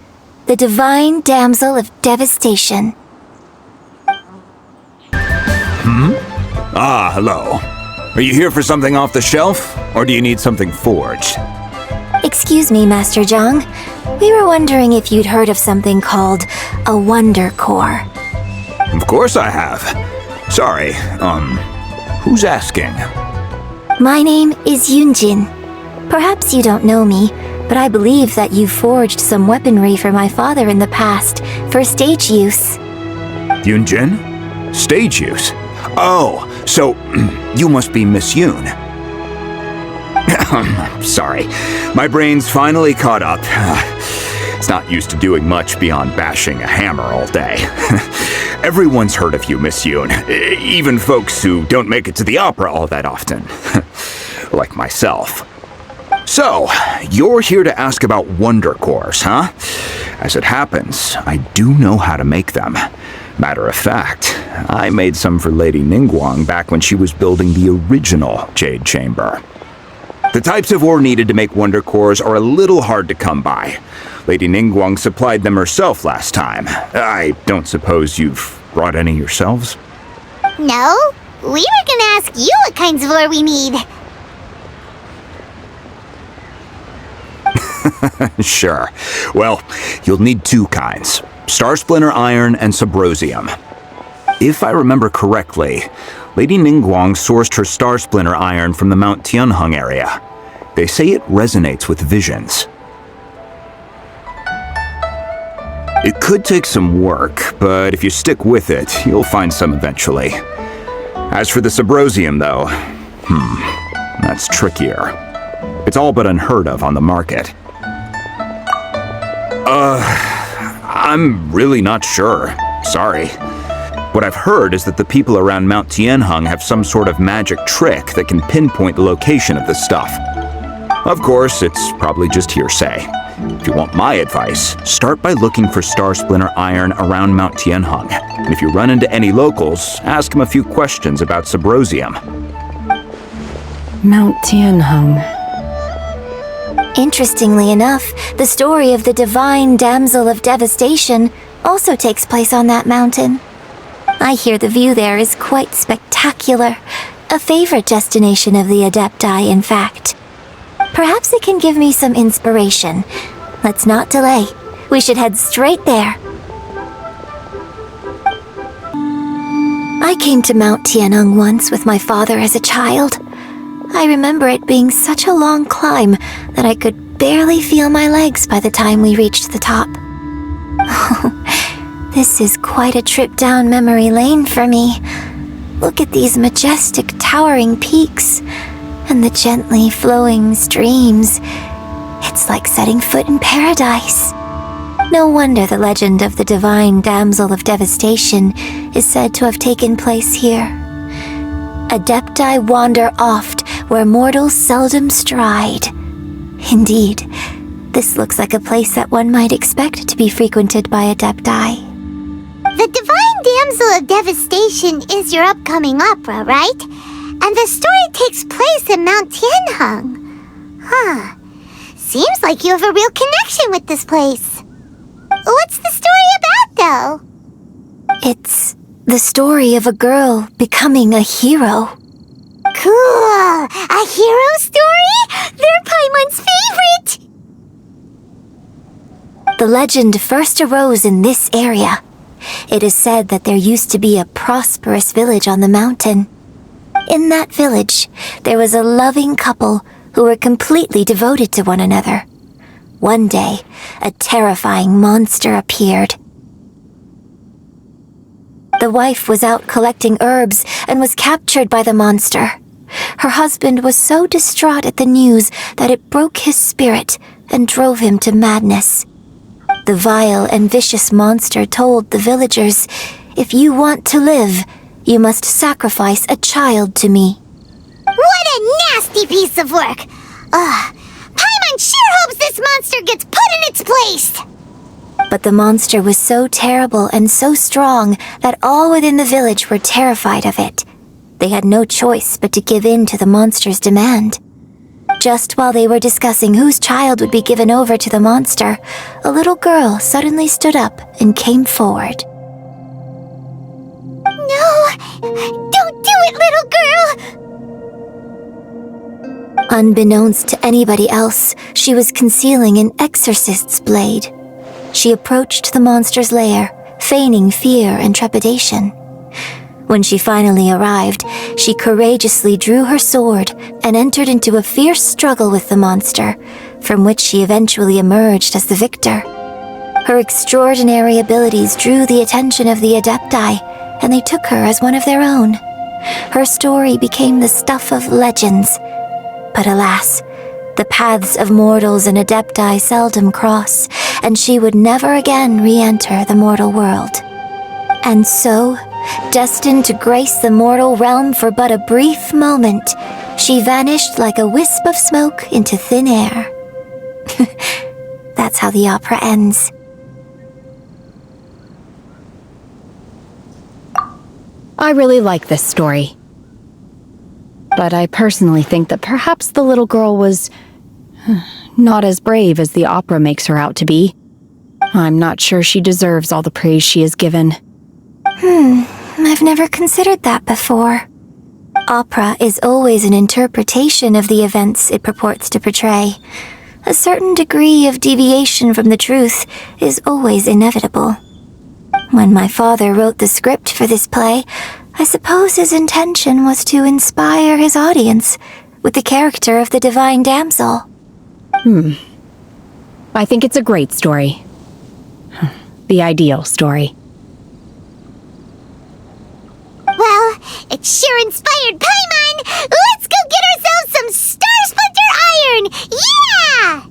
The Divine Damsel of Devastation. Ah, hello. Are you here for something off the shelf, or do you need something forged? Excuse me, Master Zhang. We were wondering if you'd heard of something called a wonder core. Of course I have. Sorry, who's asking? My name is Yunjin. Perhaps you don't know me, but I believe that you forged some weaponry for my father in the past for stage use. Yunjin? Stage use? Oh, so you must be Miss Yoon. Sorry, my brain's finally caught up. It's not used to doing much beyond bashing a hammer all day. Everyone's heard of you, Miss Yoon, even folks who don't make it to the opera all that often. Like myself. So, you're here to ask about wonder cores, huh? As it happens, I do know how to make them. Matter of fact, I made some for Lady Ningguang back when she was building the original Jade Chamber. The types of ore needed to make wonder cores are a little hard to come by. Lady Ningguang supplied them herself last time. I don't suppose you've brought any yourselves? No, we were gonna ask you what kinds of ore we need. Sure. Well, you'll need 2 kinds. Star Splinter Iron and Subrosium. If I remember correctly, Lady Ningguang sourced her Star Splinter Iron from the Mount Tianheng area. They say it resonates with visions. It could take some work, but if you stick with it, you'll find some eventually. As for the Subrosium, though, that's trickier. It's all but unheard of on the market. I'm really not sure. Sorry. What I've heard is that the people around Mount Tianheng have some sort of magic trick that can pinpoint the location of the stuff. Of course, it's probably just hearsay. If you want my advice, start by looking for Star Splinter Iron around Mount Tianheng. And if you run into any locals, ask them a few questions about Subrosium. Mount Tianheng. Interestingly enough, the story of the Divine Damsel of Devastation also takes place on that mountain. I hear the view there is quite spectacular. A favorite destination of the Adepti, in fact. Perhaps it can give me some inspiration. Let's not delay. We should head straight there. I came to Mount Tianheng once with my father as a child. I remember it being such a long climb that I could barely feel my legs by the time we reached the top. This is quite a trip down memory lane for me. Look at these majestic towering peaks and the gently flowing streams. It's like setting foot in paradise. No wonder the legend of the divine damsel of devastation is said to have taken place here. Adepti wander oft where mortals seldom stride. Indeed, this looks like a place that one might expect to be frequented by Adepti. The Divine Damsel of Devastation is your upcoming opera, right? And the story takes place in Mount Tianheng. Huh. Seems like you have a real connection with this place. What's the story about, though? It's the story of a girl becoming a hero. Cool! A hero story? They're Paimon's favorite! The legend first arose in this area. It is said that there used to be a prosperous village on the mountain. In that village, there was a loving couple who were completely devoted to one another. One day, a terrifying monster appeared. The wife was out collecting herbs and was captured by the monster. Her husband was so distraught at the news that it broke his spirit and drove him to madness. The vile and vicious monster told the villagers, "If you want to live, you must sacrifice a child to me." What a nasty piece of work! Paimon sure hopes this monster gets put in its place! But the monster was so terrible and so strong that all within the village were terrified of it. They had no choice but to give in to the monster's demand. Just while they were discussing whose child would be given over to the monster, a little girl suddenly stood up and came forward. No! Don't do it, little girl! Unbeknownst to anybody else, she was concealing an exorcist's blade. She approached the monster's lair, feigning fear and trepidation. When she finally arrived, she courageously drew her sword and entered into a fierce struggle with the monster, from which she eventually emerged as the victor. Her extraordinary abilities drew the attention of the Adepti, and they took her as one of their own. Her story became the stuff of legends. But alas, the paths of mortals and Adepti seldom cross, and she would never again re-enter the mortal world. And so, destined to grace the mortal realm for but a brief moment, she vanished like a wisp of smoke into thin air. That's how the opera ends. I really like this story. But I personally think that perhaps the little girl was not as brave as the opera makes her out to be. I'm not sure she deserves all the praise she is given. I've never considered that before. Opera is always an interpretation of the events it purports to portray. A certain degree of deviation from the truth is always inevitable. When my father wrote the script for this play, I suppose his intention was to inspire his audience with the character of the Divine Damsel. I think it's a great story. The ideal story. Well, it sure inspired Paimon! Let's go get ourselves some Star Splinter Iron! Yeah!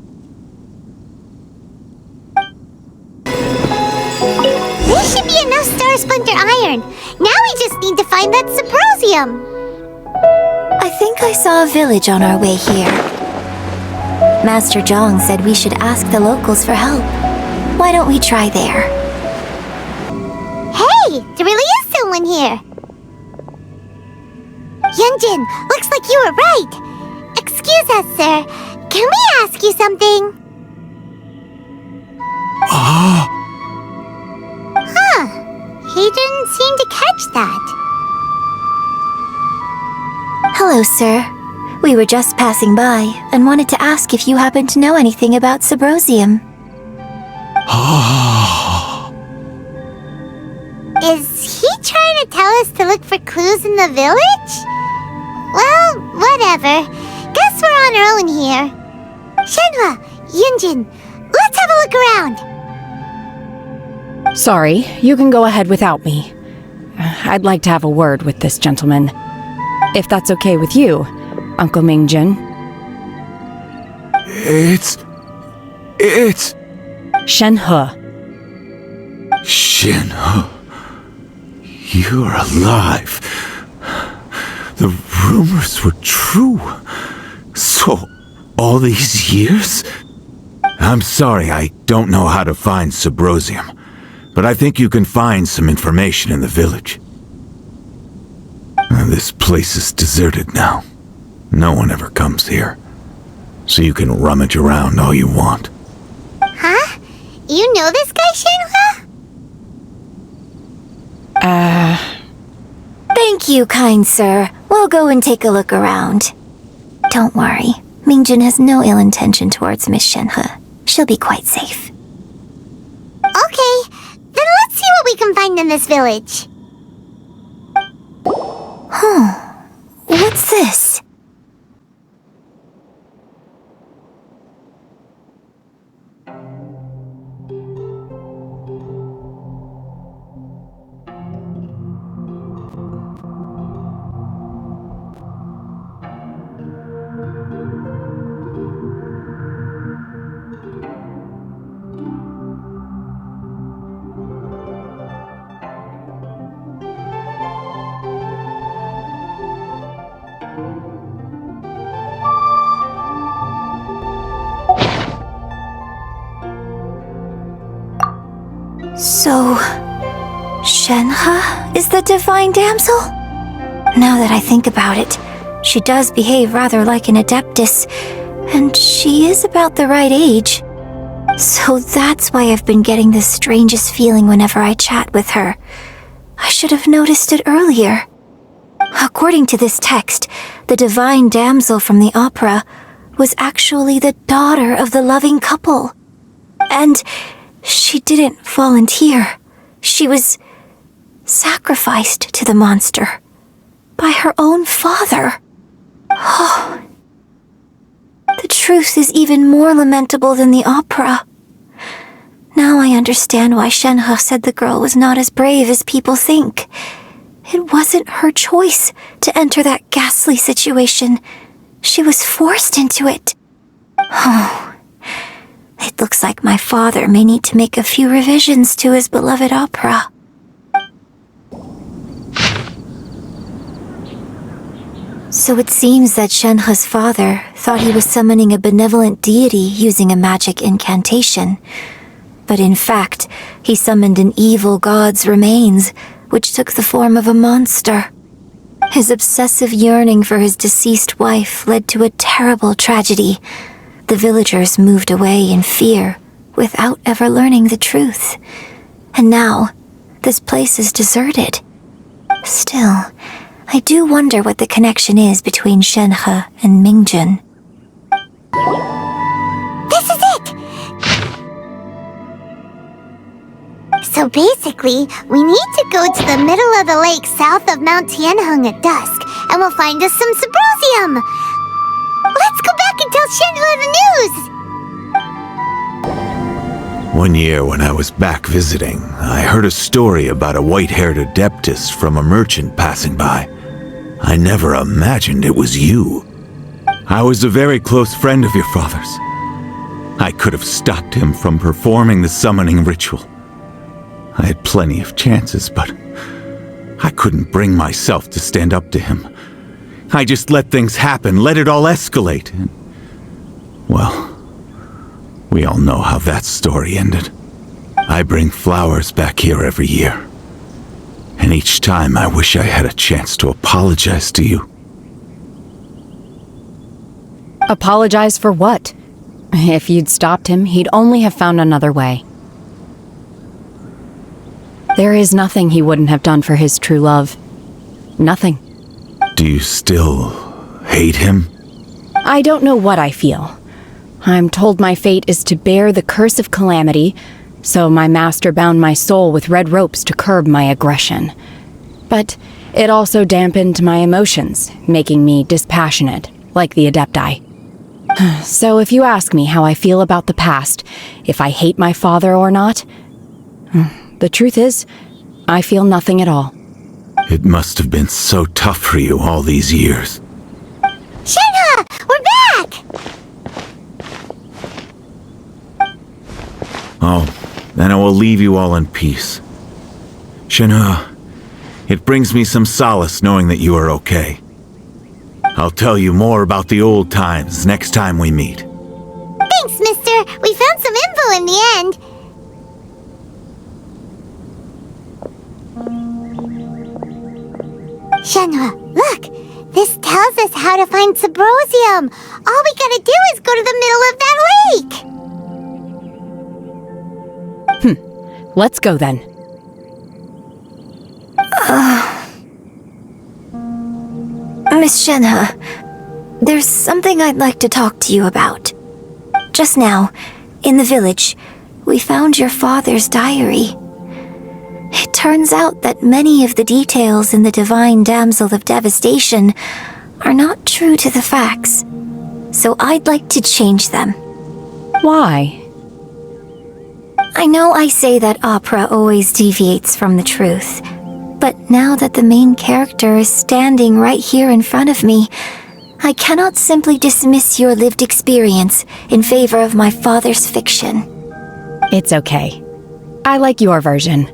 There should be enough Star Splinter Iron. Now we just need to find that Subrosium. I think I saw a village on our way here. Master Zhang said we should ask the locals for help. Why don't we try there? Hey, there really is someone here. Yunjin, looks like you were right. Excuse us, sir. Can we ask you something? Huh. He didn't seem to catch that. Hello, sir. We were just passing by and wanted to ask if you happen to know anything about Subrosium. Is he trying to tell us to look for clues in the village? Well, whatever. Guess we're on our own here. Shenhua, Yunjin, let's have a look around. Sorry, you can go ahead without me. I'd like to have a word with this gentleman. If that's okay with you, Uncle Mingjin. It's... Shenhe. Shenhe. You're alive. The rumors were true. So, all these years? I'm sorry, I don't know how to find Subrosium, but I think you can find some information in the village. This place is deserted now. No one ever comes here. So you can rummage around all you want. Huh? You know this guy, Shenhe? Thank you, kind sir. We'll go and take a look around. Don't worry. Mingjin has no ill intention towards Miss Shenhe. She'll be quite safe. Okay, then let's see what we can find in this village. What's this? So, Shenhe is the divine damsel? Now that I think about it, she does behave rather like an adeptus, and she is about the right age. So that's why I've been getting the strangest feeling whenever I chat with her. I should have noticed it earlier. According to this text, the divine damsel from the opera was actually the daughter of the loving couple. And she didn't volunteer. She was sacrificed to the monster by her own father. Oh, the truth is even more lamentable than the opera. Now I understand why Shenhe said the girl was not as brave as people think. It wasn't her choice to enter that ghastly situation. She was forced into it. Oh. It looks like my father may need to make a few revisions to his beloved opera. So it seems that Shenhe's father thought he was summoning a benevolent deity using a magic incantation. But in fact, he summoned an evil god's remains, which took the form of a monster. His obsessive yearning for his deceased wife led to a terrible tragedy. The villagers moved away in fear, without ever learning the truth. And now, this place is deserted. Still, I do wonder what the connection is between Shenhe and Mingjin. This is it! So basically, we need to go to the middle of the lake south of Mount Tianheng at dusk, and we'll find us some Subrosium! Let's go back and tell Shenhe the news! One year when I was back visiting, I heard a story about a white-haired adeptus from a merchant passing by. I never imagined it was you. I was a very close friend of your father's. I could have stopped him from performing the summoning ritual. I had plenty of chances, but I couldn't bring myself to stand up to him. I just let things happen, let it all escalate. And, well, we all know how that story ended. I bring flowers back here every year. And each time I wish I had a chance to apologize to you. Apologize for what? If you'd stopped him, he'd only have found another way. There is nothing he wouldn't have done for his true love. Nothing. Do you still hate him? I don't know what I feel. I'm told my fate is to bear the curse of calamity, so my master bound my soul with red ropes to curb my aggression. But it also dampened my emotions, making me dispassionate, like the Adepti. So if you ask me how I feel about the past, if I hate my father or not, The truth is, I feel nothing at all. It must have been so tough for you all these years. Shenhe! We're back! Oh, then I will leave you all in peace. Shenhe, it brings me some solace knowing that you are okay. I'll tell you more about the old times next time we meet. Thanks, mister. We found some info in the end. Shenhe, look! This tells us how to find Subrosium. All we gotta do is go to the middle of that lake! Let's go then. Miss Shenhe, there's something I'd like to talk to you about. Just now, in the village, we found your father's diary. It turns out that many of the details in the Divine Damsel of Devastation are not true to the facts, so I'd like to change them. Why? I know I say that opera always deviates from the truth, but now that the main character is standing right here in front of me, I cannot simply dismiss your lived experience in favor of my father's fiction. It's okay. I like your version.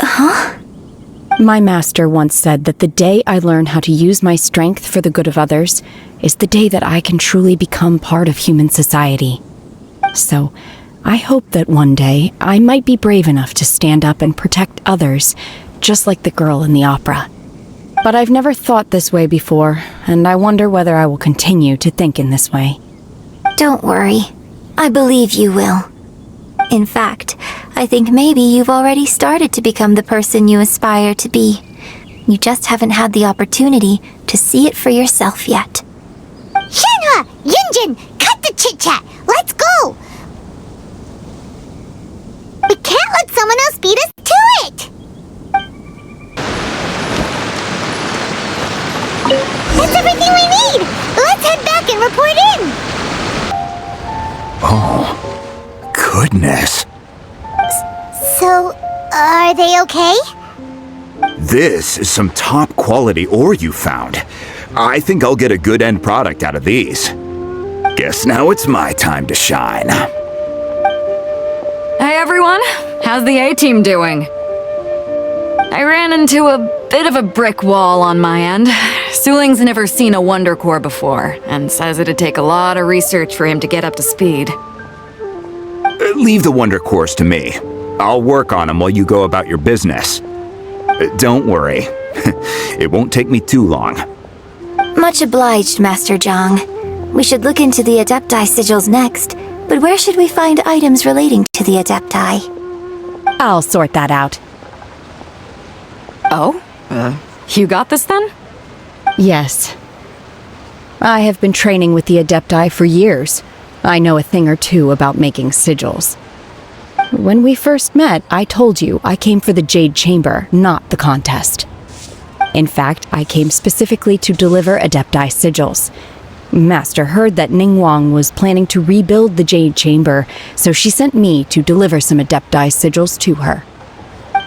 Huh? My master once said that the day I learn how to use my strength for the good of others is the day that I can truly become part of human society. So, I hope that one day I might be brave enough to stand up and protect others, just like the girl in the opera. But I've never thought this way before, and I wonder whether I will continue to think in this way. Don't worry. I believe you will. In fact, I think maybe you've already started to become the person you aspire to be. You just haven't had the opportunity to see it for yourself yet. Shenhe! Yunjin! Cut the chit-chat! Let's go! We can't let someone else beat us to it! That's everything we need! Let's head back and report in! Oh, goodness. So, are they okay? This is some top quality ore you found. I think I'll get a good end product out of these. Guess now it's my time to shine. Hey everyone, how's the A-team doing? I ran into a bit of a brick wall on my end. Suling's never seen a Wonder Core before, and says it'd take a lot of research for him to get up to speed. Leave the Wonder Cores to me. I'll work on them while you go about your business. Don't worry. It won't take me too long. Much obliged, Master Zhang. We should look into the Adepti sigils next, but where should we find items relating to the Adepti? I'll sort that out. Oh? You got this then? Yes. I have been training with the Adepti for years. I know a thing or two about making sigils. When we first met, I told you I came for the Jade Chamber, not the contest. In fact, I came specifically to deliver Adepti sigils. Master heard that Ningguang was planning to rebuild the Jade Chamber, so she sent me to deliver some Adepti sigils to her.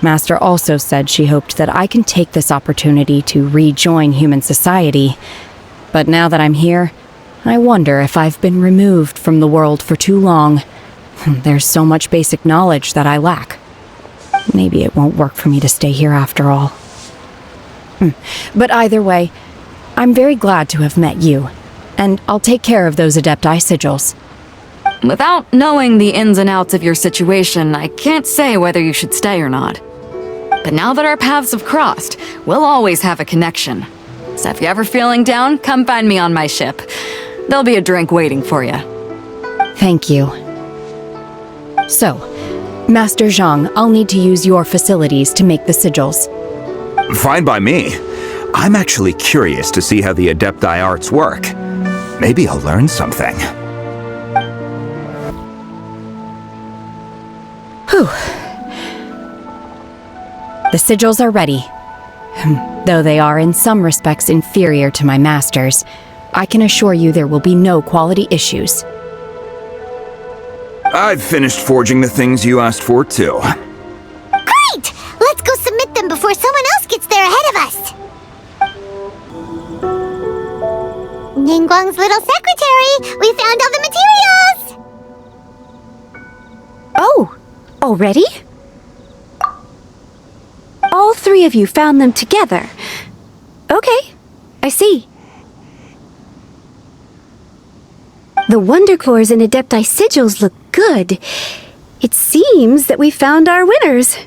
Master also said she hoped that I can take this opportunity to rejoin human society. But now that I'm here, I wonder if I've been removed from the world for too long. There's so much basic knowledge that I lack. Maybe it won't work for me to stay here after all. But either way, I'm very glad to have met you, and I'll take care of those Adepti sigils. Without knowing the ins and outs of your situation, I can't say whether you should stay or not. But now that our paths have crossed, we'll always have a connection. So if you're ever feeling down, come find me on my ship. There'll be a drink waiting for you. Thank you. So, Master Zhang, I'll need to use your facilities to make the sigils. Fine by me. I'm actually curious to see how the Adepti arts work. Maybe I'll learn something. Whew. The sigils are ready. Though they are in some respects inferior to my master's, I can assure you there will be no quality issues. I've finished forging the things you asked for, too. Great! Let's go submit them before someone else gets there ahead of us. Ningguang's little secretary! We found all the materials! Oh, already? All three of you found them together. Okay, I see. The Wonder Cores and Adepti sigils look good. It seems that we found our winners.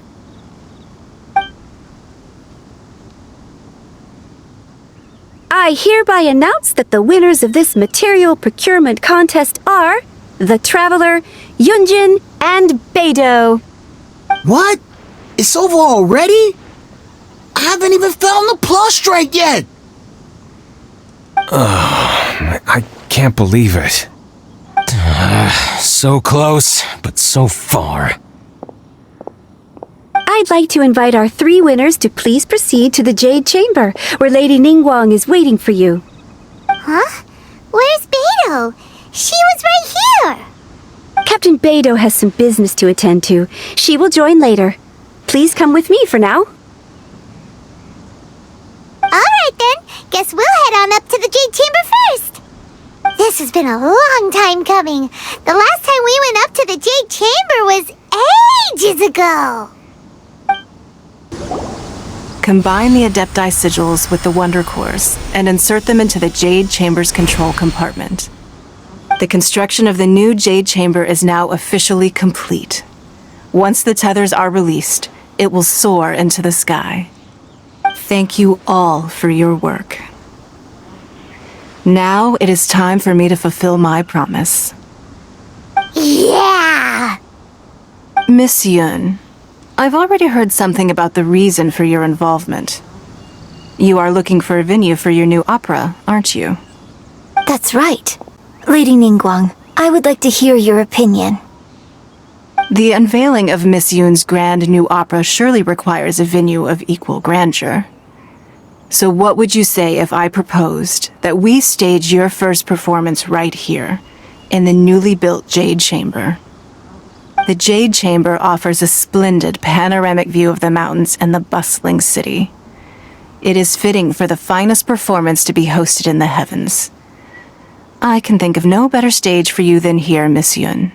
I hereby announce that the winners of this material procurement contest are the Traveler, Yunjin, and Beidou. What? It's over already? I haven't even found the prostrate yet! I can't believe it. So close, but so far. I'd like to invite our three winners to please proceed to the Jade Chamber, where Lady Ningguang is waiting for you. Huh? Where's Beidou? She was right here! Captain Beidou has some business to attend to. She will join later. Please come with me for now. Alright then, guess we'll head on up to the Jade Chamber first. This has been a long time coming. The last time we went up to the Jade Chamber was ages ago. Combine the Adepti sigils with the Wonder Cores and insert them into the Jade Chamber's control compartment. The construction of the new Jade Chamber is now officially complete. Once the tethers are released, it will soar into the sky. Thank you all for your work. Now it is time for me to fulfill my promise. Yeah! Miss Yun, I've already heard something about the reason for your involvement. You are looking for a venue for your new opera, aren't you? That's right. Lady Ningguang, I would like to hear your opinion. The unveiling of Miss Yun's grand new opera surely requires a venue of equal grandeur. So what would you say if I proposed that we stage your first performance right here, in the newly built Jade Chamber? The Jade Chamber offers a splendid panoramic view of the mountains and the bustling city. It is fitting for the finest performance to be hosted in the heavens. I can think of no better stage for you than here, Miss Yun.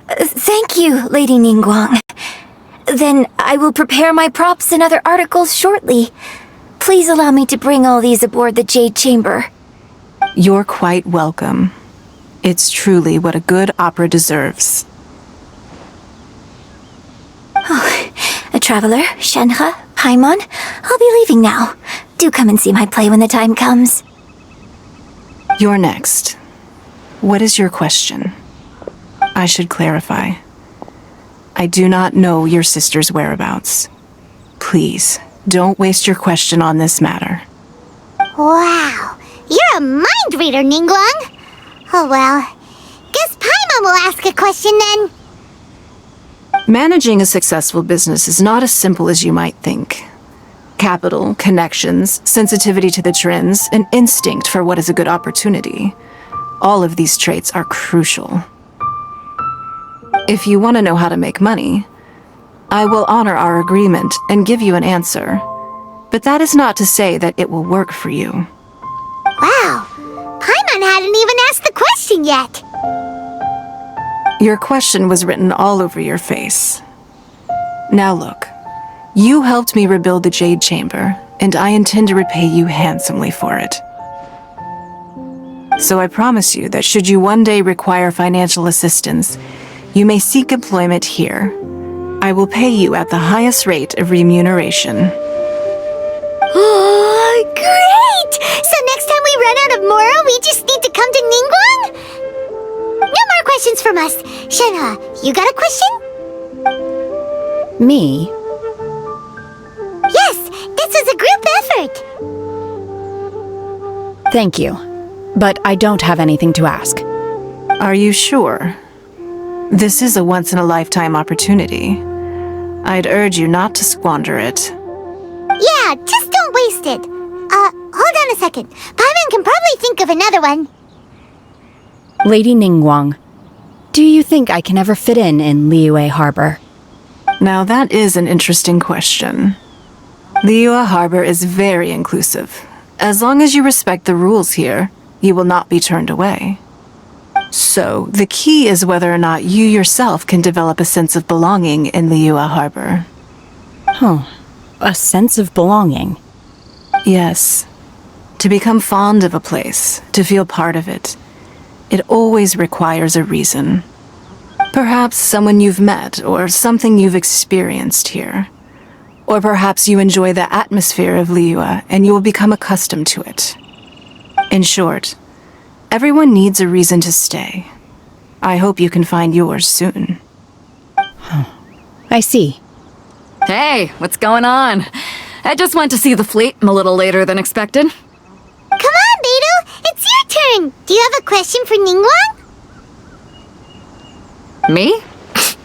Thank you, Lady Ningguang. Then I will prepare my props and other articles shortly. Please allow me to bring all these aboard the Jade Chamber. You're quite welcome. It's truly what a good opera deserves. Oh, a traveler, Shenhe, Paimon, I'll be leaving now. Do come and see my play when the time comes. You're next. What is your question? I should clarify. I do not know your sister's whereabouts. Please, don't waste your question on this matter. Wow, you're a mind reader, Ningguang. Oh well, guess Paimon will ask a question then. Managing a successful business is not as simple as you might think. Capital, connections, sensitivity to the trends, and instinct for what is a good opportunity. All of these traits are crucial. If you want to know how to make money, I will honor our agreement and give you an answer. But that is not to say that it will work for you. Wow, Paimon hadn't even asked the question yet. Your question was written all over your face. Now look, you helped me rebuild the Jade Chamber, and I intend to repay you handsomely for it. So I promise you that should you one day require financial assistance, you may seek employment here. I will pay you at the highest rate of remuneration. Oh, great! So next time we run out of Moro, we just need to come to Ningguang? No more questions from us. Shenhe, you got a question? Me? Yes, this is a group effort. Thank you. But I don't have anything to ask. Are you sure? This is a once-in-a-lifetime opportunity. I'd urge you not to squander it. Yeah, just don't waste it. Hold on a second. Paimon can probably think of another one. Lady Ningguang, Do you think I can ever fit in Liyue Harbor? Now that is an interesting question. Liyue Harbor is very inclusive. As long as you respect the rules here, you will not be turned away. So, the key is whether or not you yourself can develop a sense of belonging in Liyue Harbor. Huh. A sense of belonging? Yes. To become fond of a place, to feel part of it, it always requires a reason. Perhaps someone you've met, or something you've experienced here. Or perhaps you enjoy the atmosphere of Liyue and you will become accustomed to it. In short, everyone needs a reason to stay. I hope you can find yours soon. I see. Hey, what's going on? I just went to see the fleet. I'm a little later than expected. Come on, Beidou! It's your turn! Do you have a question for Ningguang? Me?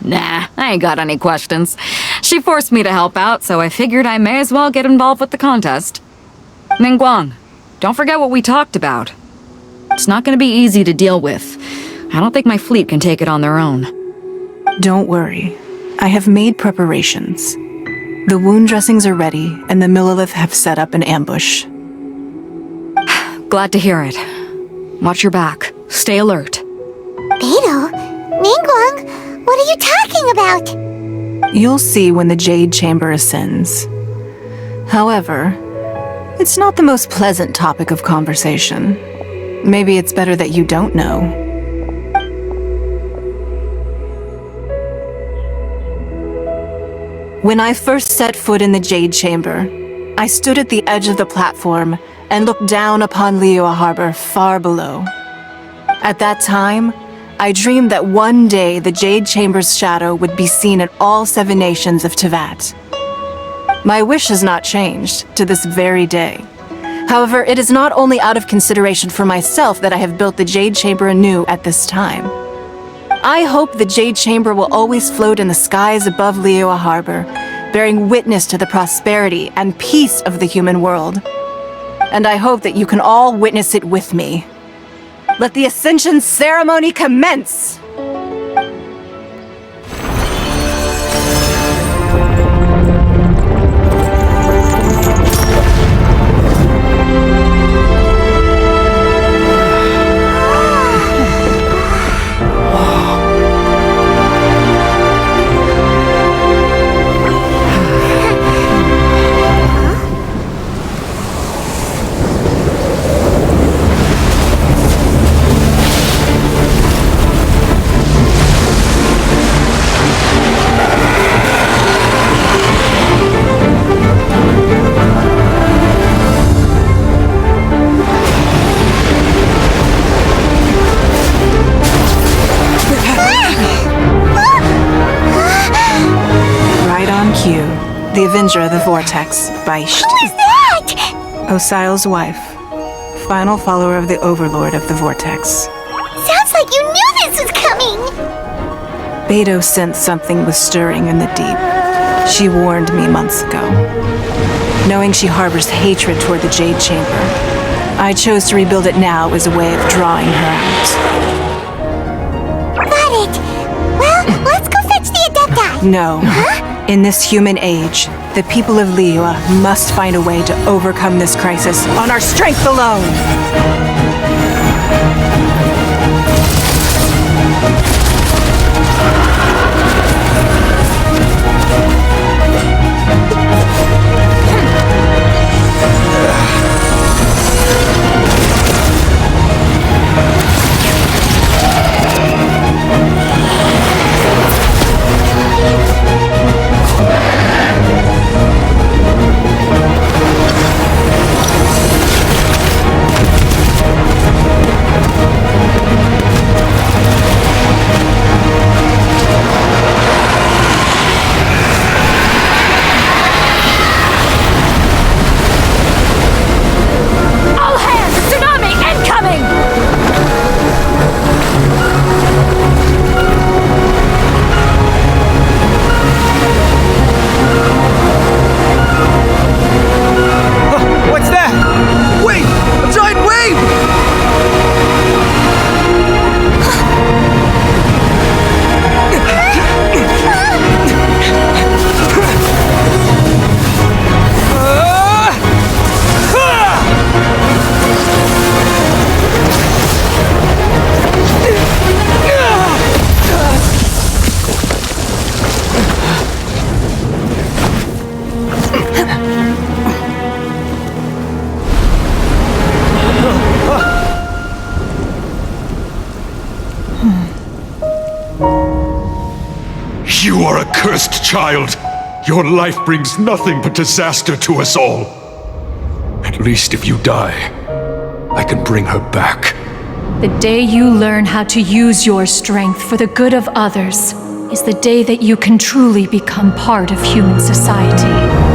Nah, I ain't got any questions. She forced me to help out, so I figured I may as well get involved with the contest. Ningguang, don't forget what we talked about. It's not gonna be easy to deal with. I don't think my fleet can take it on their own. Don't worry. I have made preparations. The wound dressings are ready, and the Millilith have set up an ambush. Glad to hear it. Watch your back. Stay alert. Beidou? Ningguang? What are you talking about? You'll see when the Jade Chamber ascends. However, it's not the most pleasant topic of conversation. Maybe it's better that you don't know. When I first set foot in the Jade Chamber, I stood at the edge of the platform and looked down upon Liyue Harbor far below. At that time, I dreamed that one day the Jade Chamber's shadow would be seen at all 7 nations of Teyvat. My wish has not changed to this very day. However, it is not only out of consideration for myself that I have built the Jade Chamber anew at this time. I hope the Jade Chamber will always float in the skies above Liyue Harbor, bearing witness to the prosperity and peace of the human world. And I hope that you can all witness it with me. Let the Ascension ceremony commence! The Avenger of the Vortex, Beisht. Who is that? Osial's wife. Final follower of the Overlord of the Vortex. Sounds like you knew this was coming! Beidou sensed something was stirring in the deep. She warned me months ago. Knowing she harbors hatred toward the Jade Chamber, I chose to rebuild it now as a way of drawing her out. Got it! Well, let's go fetch the Adepti! No. Huh? In this human age, the people of Liyue must find a way to overcome this crisis on our strength alone! Accursed child! Your life brings nothing but disaster to us all. At least if you die, I can bring her back. The day you learn how to use your strength for the good of others is the day that you can truly become part of human society.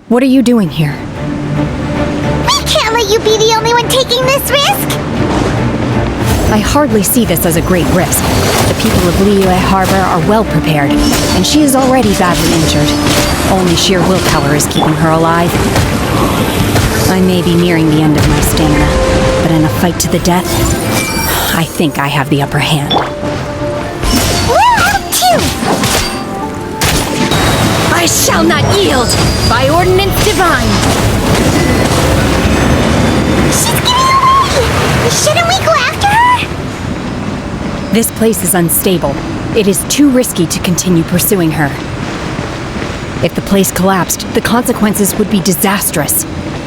What are you doing here? We can't let you be the only one taking this risk! I hardly see this as a great risk. The people of Liyue Harbor are well prepared, and she is already badly injured. Only sheer willpower is keeping her alive. I may be nearing the end of my stamina, but in a fight to the death, I think I have the upper hand. We'll help too! I shall not yield! By ordinance divine! She's getting away! Shouldn't we go after her? This place is unstable. It is too risky to continue pursuing her. If the place collapsed, the consequences would be disastrous.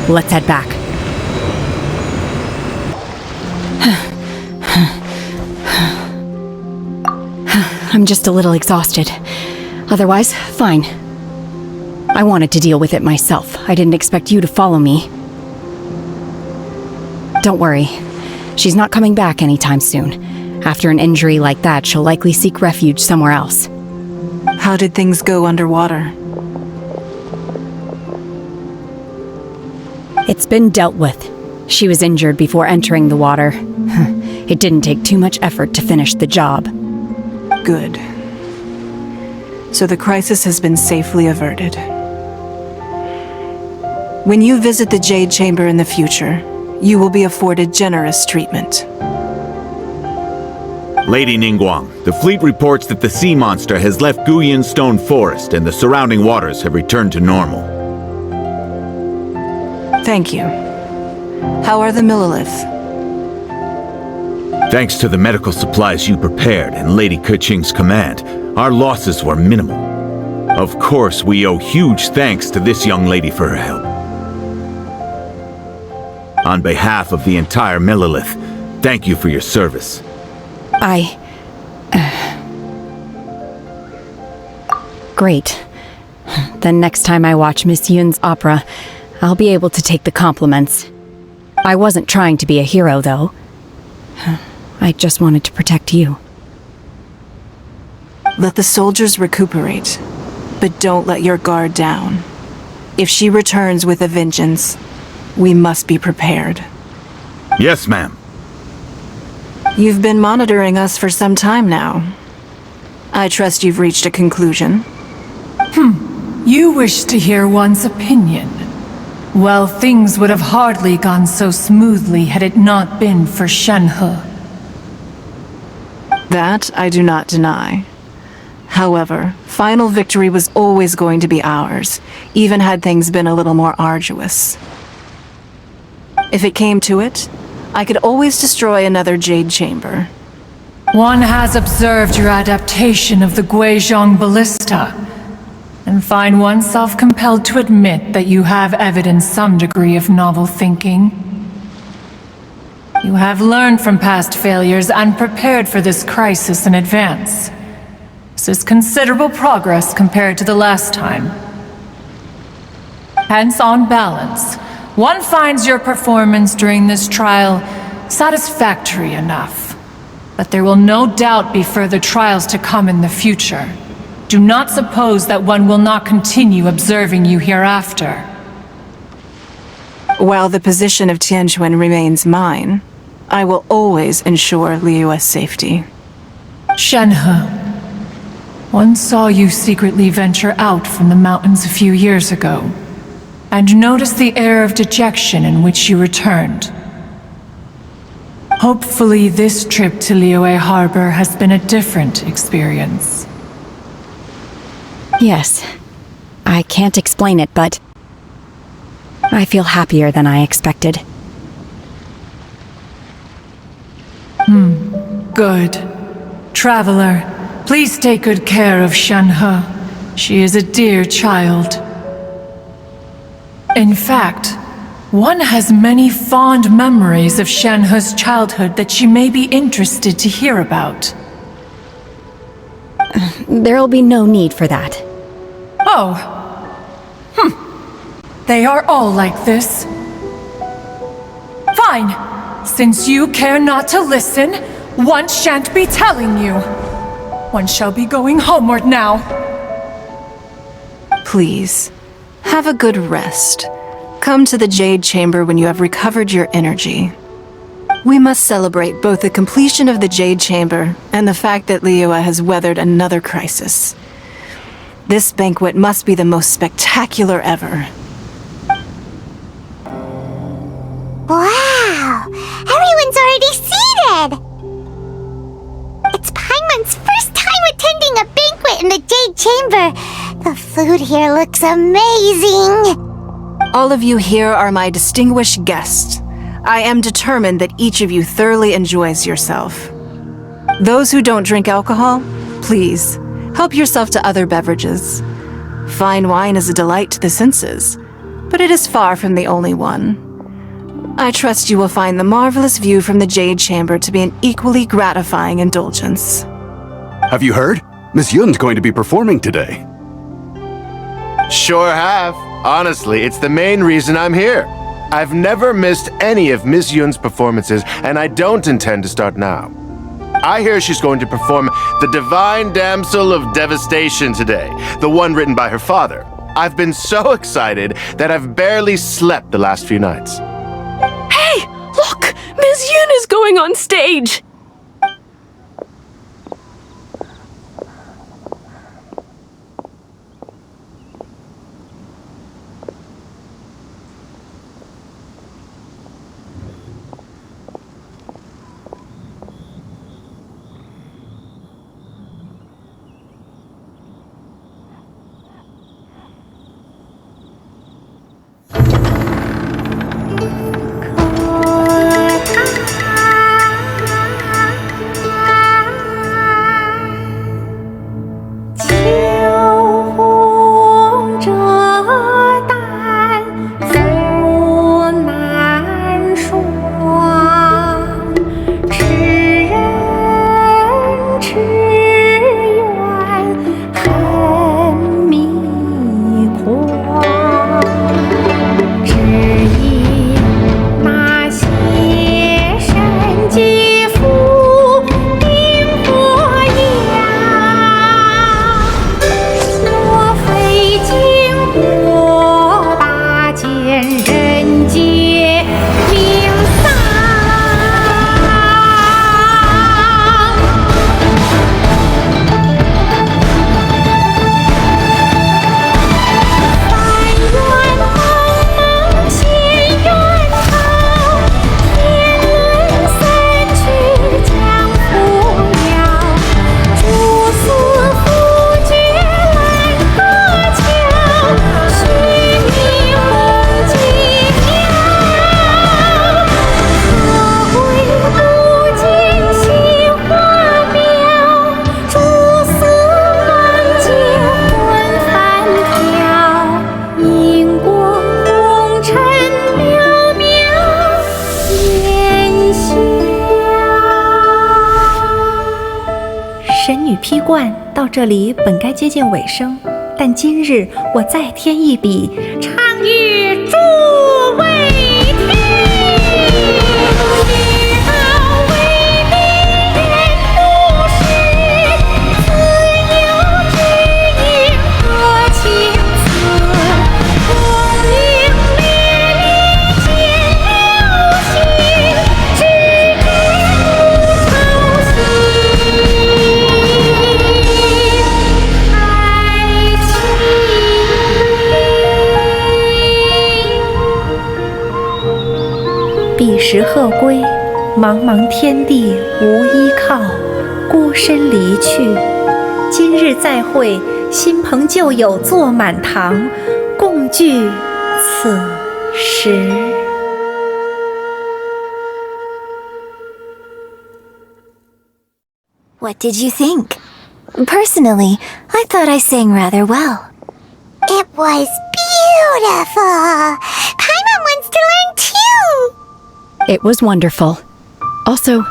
Let's head back. I'm just a little exhausted. Otherwise, fine. I wanted to deal with it myself. I didn't expect you to follow me. Don't worry. She's not coming back anytime soon. After an injury like that, she'll likely seek refuge somewhere else. How did things go underwater? It's been dealt with. She was injured before entering the water. It didn't take too much effort to finish the job. Good. So the crisis has been safely averted. When you visit the Jade Chamber in the future, you will be afforded generous treatment. Lady Ningguang, the fleet reports that the sea monster has left Guyan Stone Forest and the surrounding waters have returned to normal. Thank you. How are the Millilith? Thanks to the medical supplies you prepared and Lady Keqing's command, our losses were minimal. Of course, we owe huge thanks to this young lady for her help. On behalf of the entire Millilith, thank you for your service. Great. Then next time I watch Miss Yun's opera, I'll be able to take the compliments. I wasn't trying to be a hero, though. I just wanted to protect you. Let the soldiers recuperate, but don't let your guard down. If she returns with a vengeance, we must be prepared. Yes, ma'am. You've been monitoring us for some time now. I trust you've reached a conclusion. You wish to hear one's opinion. Well, things would have hardly gone so smoothly had it not been for Shenhe. That I do not deny. However, final victory was always going to be ours, even had things been a little more arduous. If it came to it, I could always destroy another Jade Chamber. One has observed your adaptation of the Guizhong Ballista, and find oneself compelled to admit that you have evidenced some degree of novel thinking. You have learned from past failures and prepared for this crisis in advance. This is considerable progress compared to the last time. Hence, on balance, one finds your performance during this trial satisfactory enough. But there will no doubt be further trials to come in the future. Do not suppose that one will not continue observing you hereafter. While the position of Tianquan remains mine, I will always ensure Liyue's safety. Shenhe, one saw you secretly venture out from the mountains a few years ago, and noticed the air of dejection in which you returned. Hopefully this trip to Liyue Harbor has been a different experience. Yes. I can't explain it, but I feel happier than I expected. Good. Traveler, please take good care of Shenhe. She is a dear child. In fact, one has many fond memories of Shenhe's childhood that she may be interested to hear about. There'll be no need for that. Oh. They are all like this. Fine. Since you care not to listen, one shan't be telling you. One shall be going homeward now. Please, have a good rest. Come to the Jade Chamber when you have recovered your energy. We must celebrate both the completion of the Jade Chamber and the fact that Liyue has weathered another crisis. This banquet must be the most spectacular ever. Wow! Everyone's already seated! It's Paimon's first time attending a banquet in the Jade Chamber. The food here looks amazing! All of you here are my distinguished guests. I am determined that each of you thoroughly enjoys yourself. Those who don't drink alcohol, please, help yourself to other beverages. Fine wine is a delight to the senses, but it is far from the only one. I trust you will find the marvelous view from the Jade Chamber to be an equally gratifying indulgence. Have you heard? Miss Yun's going to be performing today. Sure have. Honestly, it's the main reason I'm here. I've never missed any of Miss Yun's performances, and I don't intend to start now. I hear she's going to perform The Divine Damsel of Devastation today, the one written by her father. I've been so excited that I've barely slept the last few nights. Hey, look! Miss Yun is going on stage!到这里本该接近尾声，但今日我再添一笔，唱与诸位听。情时鹤归，茫茫天地无依靠，孤身离去。今日再会，新朋旧友坐满堂，共聚此时。What did you think? Personally, I thought I sang rather well. It was beautiful. Paimon wants to learn too. It was wonderful. Also,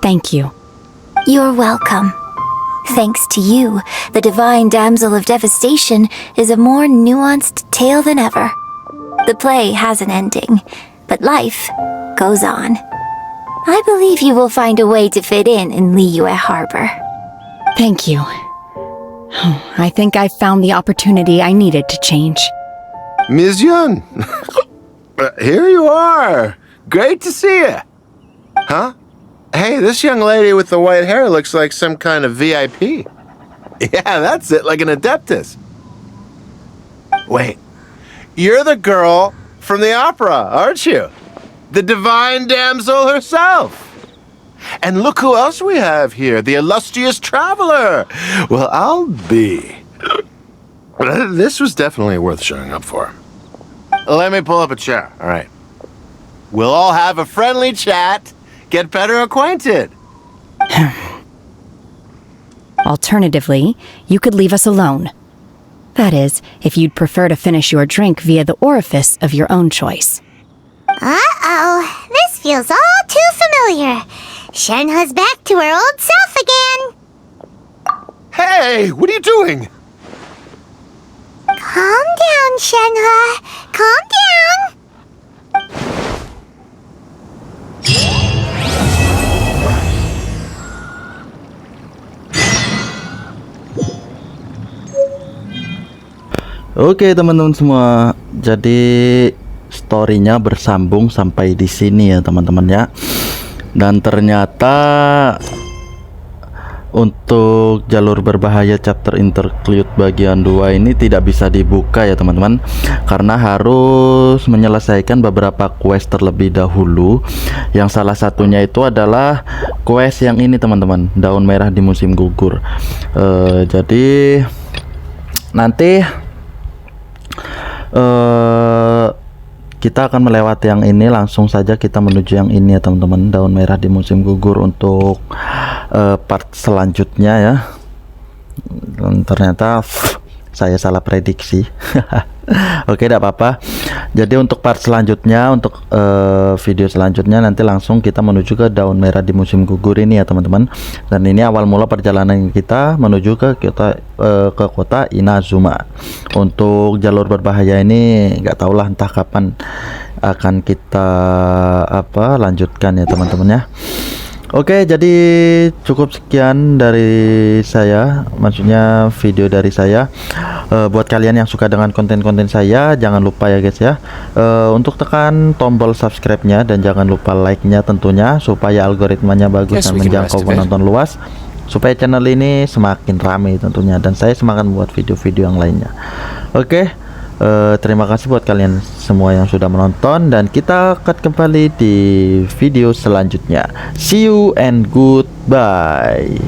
thank you. You're welcome. Thanks to you, the Divine Damsel of Devastation is a more nuanced tale than ever. The play has an ending, but life goes on. I believe you will find a way to fit in Liyue Harbor. Thank you. I think I found the opportunity I needed to change. Ms. Yun! Here you are! Great to see you! Huh? Hey, this young lady with the white hair looks like some kind of VIP. Yeah, that's it, like an adeptus. Wait, you're the girl from the opera, aren't you? The divine damsel herself. And look who else we have here, the illustrious traveler. Well, I'll be. This was definitely worth showing up for. Let me pull up a chair, all right. We'll all have a friendly chat, get better acquainted. Alternatively, you could leave us alone. That is, if you'd prefer to finish your drink via the orifice of your own choice. Uh-oh, this feels all too familiar. Shenhe's back to her old self again. Hey, what are you doing? Calm down, Shenhe. Calm down. Oke teman-teman semua, jadi story-nya bersambung sampai di sini ya teman-teman ya. Dan ternyata untuk jalur berbahaya chapter interlude bagian 2 ini tidak bisa dibuka ya teman-teman, karena harus menyelesaikan beberapa quest terlebih dahulu. Yang salah satunya itu adalah quest yang ini teman-teman, daun merah di musim gugur. Jadi nanti kita akan melewati yang ini, langsung saja kita menuju yang ini ya teman-teman, daun merah di musim gugur untuk part selanjutnya ya. Dan ternyata saya salah prediksi. Oke, tidak apa-apa. Jadi untuk part selanjutnya, untuk video selanjutnya nanti langsung kita menuju ke daun merah di musim gugur ini ya teman-teman. Dan ini awal mula perjalanan kita menuju ke kota Inazuma. Untuk jalur berbahaya ini nggak tahulah entah kapan akan kita lanjutkan ya teman-teman ya. Oke, jadi cukup sekian dari saya, maksudnya video dari saya. Buat kalian yang suka dengan konten-konten saya, jangan lupa ya guys ya, untuk tekan tombol subscribe-nya dan jangan lupa like-nya tentunya, supaya algoritmanya bagus dan menjangkau penonton luas, supaya channel ini semakin ramai tentunya, dan saya semakin membuat video-video yang lainnya. Oke, terima kasih buat kalian semua yang sudah menonton, dan kita akan kembali di video selanjutnya. See you and goodbye.